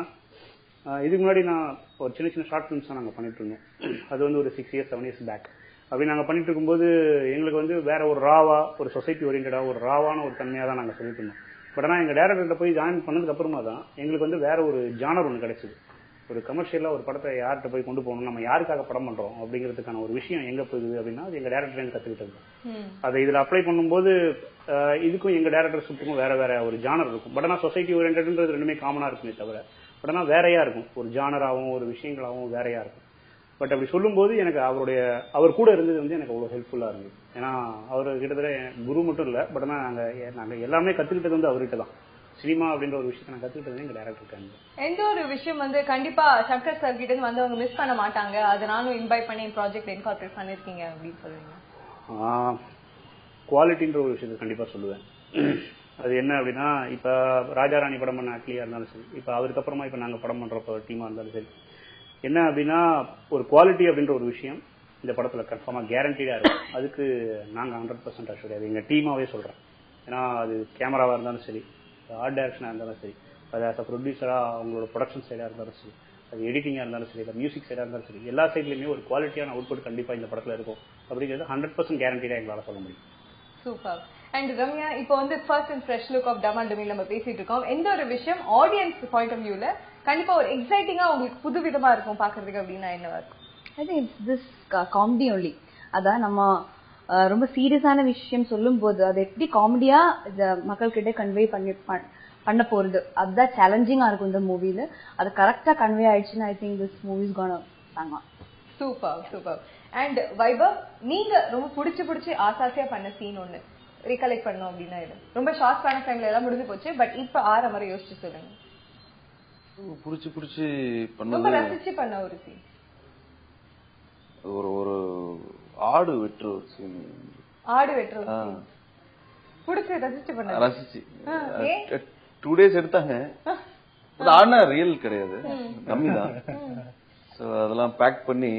இதுக்கு முன்னாடி நான் ஒரு சின்ன சின்ன ஷார்ட் ஃபிலிம்ஸ் தான் நாங்கள் பண்ணிட்டு இருந்தோம். அது வந்து ஒரு 6 years 7 years பேக். அப்படி நாங்கள் பண்ணிட்டு இருக்கும்போது எங்களுக்கு வந்து வேற ஒரு ராவா, ஒரு சொசைட்டி ஓரியன்டா, ஒரு ராவான ஒரு தன்மையாக தான் நாங்கள் சொல்லிட்டு இருந்தோம். பட் ஆனால் எங்கள் டேரக்டர்கிட்ட போய் ஜாயின் பண்ணதுக்கு அப்புறமா தான் எங்களுக்கு வந்து வேற ஒரு ஜானர் ஒன்று கிடைச்சது. ஒரு கமர்ஷியலா ஒரு படத்தை யார்கிட்ட போய் கொண்டு போகணும், நம்ம யாருக்காக படம் பண்றோம் அப்படிங்கிறதுக்கான ஒரு விஷயம் எங்க போகுது அப்படின்னா அது எங்க டேரக்டர் எனக்கு கத்துக்கிட்டது. அதை இதுல அப்ளை பண்ணும்போது இதுக்கும் எங்க டேரக்டர் சுட்டுக்கும் வேற வேற ஒரு ஜானர் இருக்கும். பட் ஆனா சொசைட்டி ஓரியன்டன்றது ரெண்டுமே காமனா இருக்குமே தவிர, பட் ஆனா வேறையா இருக்கும், ஒரு ஜானராகவும் ஒரு விஷயங்களாகவும் வேறையா இருக்கும். பட் அப்படி சொல்லும்போது எனக்கு அவர் கூட இருந்தது வந்து எனக்கு அவ்வளவு ஹெல்ப்ஃபுல்லா இருந்தது. ஏன்னா அவர் கிட்டத்தட்ட குரு மட்டும் இல்ல, பட் ஆனா நாங்க எல்லாமே கத்துக்கிட்டது வந்து அவர்கிட்ட தான். சினிமா அப்படின்ற ஒரு விஷயத்தை நான் கத்துக்கிட்டது எங்க டேரக்டர்.
எந்த ஒரு விஷயம் வந்து கண்டிப்பா சங்கர் சார் கிட்ட இருந்து வந்து அவங்க மிஸ் பண்ண மாட்டாங்க, அதை நானும் இன்வைட் பண்ணி ப்ராஜெக்ட் இன்கார்பரேட் பண்ணிருக்கீங்க அப்படின்னு சொல்லுவீங்க?
குவாலிட்டின்ற ஒரு விஷயத்தை கண்டிப்பா சொல்லுவேன். அது என்ன அப்படின்னா, இப்ப ராஜாராணி படம் பண்ண அட்லியா இருந்தாலும் சரி, இப்ப அவருக்கு அப்புறமா இப்ப நாங்க படம் பண்றப்ப டீமா இருந்தாலும் சரி, என்ன அப்படின்னா ஒரு குவாலிட்டி அப்படின்ற ஒரு விஷயம் இந்த படத்துல கன்ஃபார்மா கேரண்டீடா இருக்கும். அதுக்கு நாங்க 100% அஷ்யூர். அது எங்க டீமாவே சொல்றேன். ஏன்னா அது கேமராவா இருந்தாலும் சரி, ஆர்ட் டைரக்ஷனா இருந்தாலும் சரி, அது ஆஸ் அ ப்ரொடியூசரா அவங்களோட ப்ரொடக்ஷன் சைடா இருந்தாலும் சரி, அது எடிட்டிங்கா இருந்தாலும் சரி, அது மியூசிக் சைடா இருந்தாலும் சரி, எல்லா சைட்லயுமே ஒரு குவாலிட்டியான அவுட்புட் கண்டிப்பா இந்த படத்துல இருக்கும் அப்படிங்கிறது 100% கேரண்டீடா எங்களால சொல்ல முடியும்.
சூப்பர். அண்ட் ரம்யா, இப்போ வந்து first and fresh look of Damaal Dumeel நம்ம பேசிட்டு இருக்கோம். எந்த ஒரு விஷயம் ஆடியன்ஸ் பாயிண்ட் ஆஃப் வியூல கண்டிப்பா ஒரு எக்ஸைட்டிங்கா உங்களுக்கு புதுவிதமா இருக்கும் பாக்குறதுக்கு அப்படின்னா என்னவா இருக்கும்?
I think it's this comedy only. அதான் நம்ம ரொம்ப சீரியஸான விஷயம் சொல்லும் போது அது எப்படி காமெடியா மக்கள்கிட்ட கன்வே பண்ண போறது, அதுதான் சேலஞ்சிங்கா இருக்கும் இந்த மூவில. அது கரெக்டா கன்வே ஆயிடுச்சுன்னா I think this movie is gonna தாங்க.
Super super. அண்ட் வைபவ், நீங்க ரொம்ப பிடிச்சி ஆசாசியா பண்ண சீன் ஒண்ணு ரீகலெக்ட் பண்ணோம் அப்படின்னா இது ரொம்ப ஷார்ட்டான டைம்ல எல்லாம் முடிஞ்சு போச்சு, பட் இப்ப ஆற மாதிரி யோசிச்சு சொல்லுங்க.
புடிச்சு பண்ணது,
ரொம்ப ரசிச்சு பண்ண ஒரு சீன்,
ஒரு ஆடு வெட்டுற ஒரு சீன்.
ஆடு வெட்டுற ஒரு சீன் புடிச்சு ரசிச்சு பண்ண. ரசிச்சு
2 days எடுத்தாங்க. அது ஆனா ரியல் கிடையாது, கம்மி தான். சோ அதெல்லாம் பேக் பண்ணி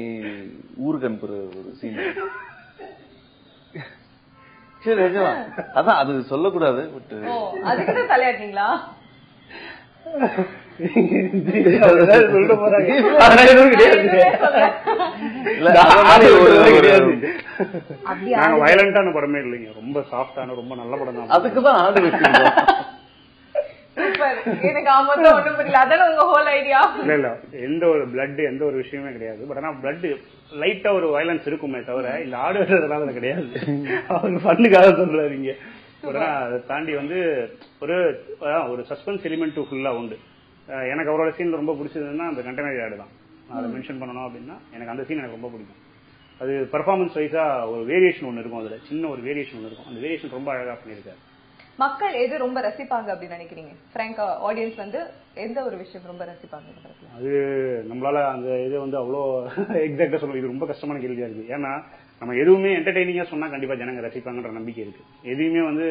ஊருக்கு அனுப்புற ஒரு சீன். சரி அதான் அது சொல்லக்கூடாது, பட்
அதுக்கு தலையாட்டீங்களா?
வயலண்டான படமே இல்லைங்க, ரொம்ப சாஃப்டான ரொம்ப நல்ல படம் தான்.
அதுக்குதான் ஆடு வெட்டுறோம்.
எனக்கு ஆமத்தம் ஒண்ணும் புரியல, அதான உங்க ஹோல் ஐடியா?
இல்ல எந்த ஒரு பிளட் எந்த ஒரு விஷயமே கிடையாது. பட் ஆனா பிளட் லைட்டா ஒரு வயலன்ஸ் இருக்குமே தவிர இந்த ஆடு வெட்டுறதுனால அது கிடையாது. அவங்க பண்ணுக்காக சொல்றாதீங்க. அதை தாண்டி வந்து ஒரு சஸ்பென்ஸ் எலிமெண்ட் ஃபுல்லா உண்டு. எனக்கு அவரோட சீன் ரொம்ப பிடிச்சதுன்னா அந்த கண்டெய்னர் ஆடு தான். அதை மென்ஷன் பண்ணணும் அப்படின்னா எனக்கு அந்த சீன் எனக்கு ரொம்ப பிடிக்கும். அது பெர்ஃபார்மன்ஸ் வைஸா ஒரு வேரியேஷன் ஒன்று இருக்கும், அதுல சின்ன ஒரு வேரியேஷன் ஒன்று இருக்கும். அந்த வேரியேஷன் ரொம்ப அழகா பண்ணியிருக்காரு.
மக்கள் எது ரொம்ப ரசிப்பாங்க அப்படின்னு நினைக்கிறீங்க? பிராங்கா ஆடியன்ஸ் வந்து எந்த ஒரு விஷயம் ரொம்ப ரசிப்பாங்க?
அது நம்மளால அந்த இது வந்து அவ்வளோ எக்ஸாக்டா சொல்ல, இது ரொம்ப கஷ்டமான கேள்வியா இருக்கு. ஏன்னா நம்ம எதுவுமே என்டர்டெய்னிங்கா சொன்னா கண்டிப்பா ஜனங்க ரசிப்பாங்கன்ற நம்பிக்கை இருக்கு. எதுவுமே வந்து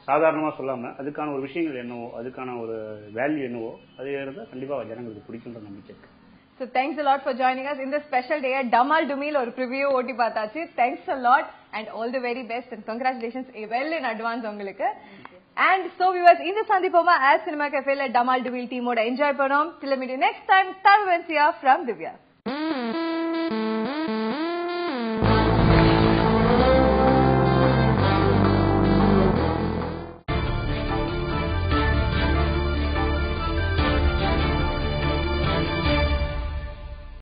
சாதாரணமா சொல்லாம அதுக்கான ஒரு விஷயங்கள் என்னவோ, அதுக்கான ஒரு வேல்யூ என்னவோ, அது இருந்தா கண்டிப்பா ஜனங்களுக்கு பிடிக்குன்ற நம்பிக்கை இருக்கு.
So thanks a lot for joining us in this special day at Damal Dumil or preview ஓட்டி பார்த்தாச்சு. Thanks a lot and all the very best and congratulations well in advance உங்களுக்கு. And so viewers, இந்த சந்திப்போமா as Cinema Cafe ல Damal Dumil team ஓட enjoy பண்ணோம். Till we meet next time, Tarvansia from Divya.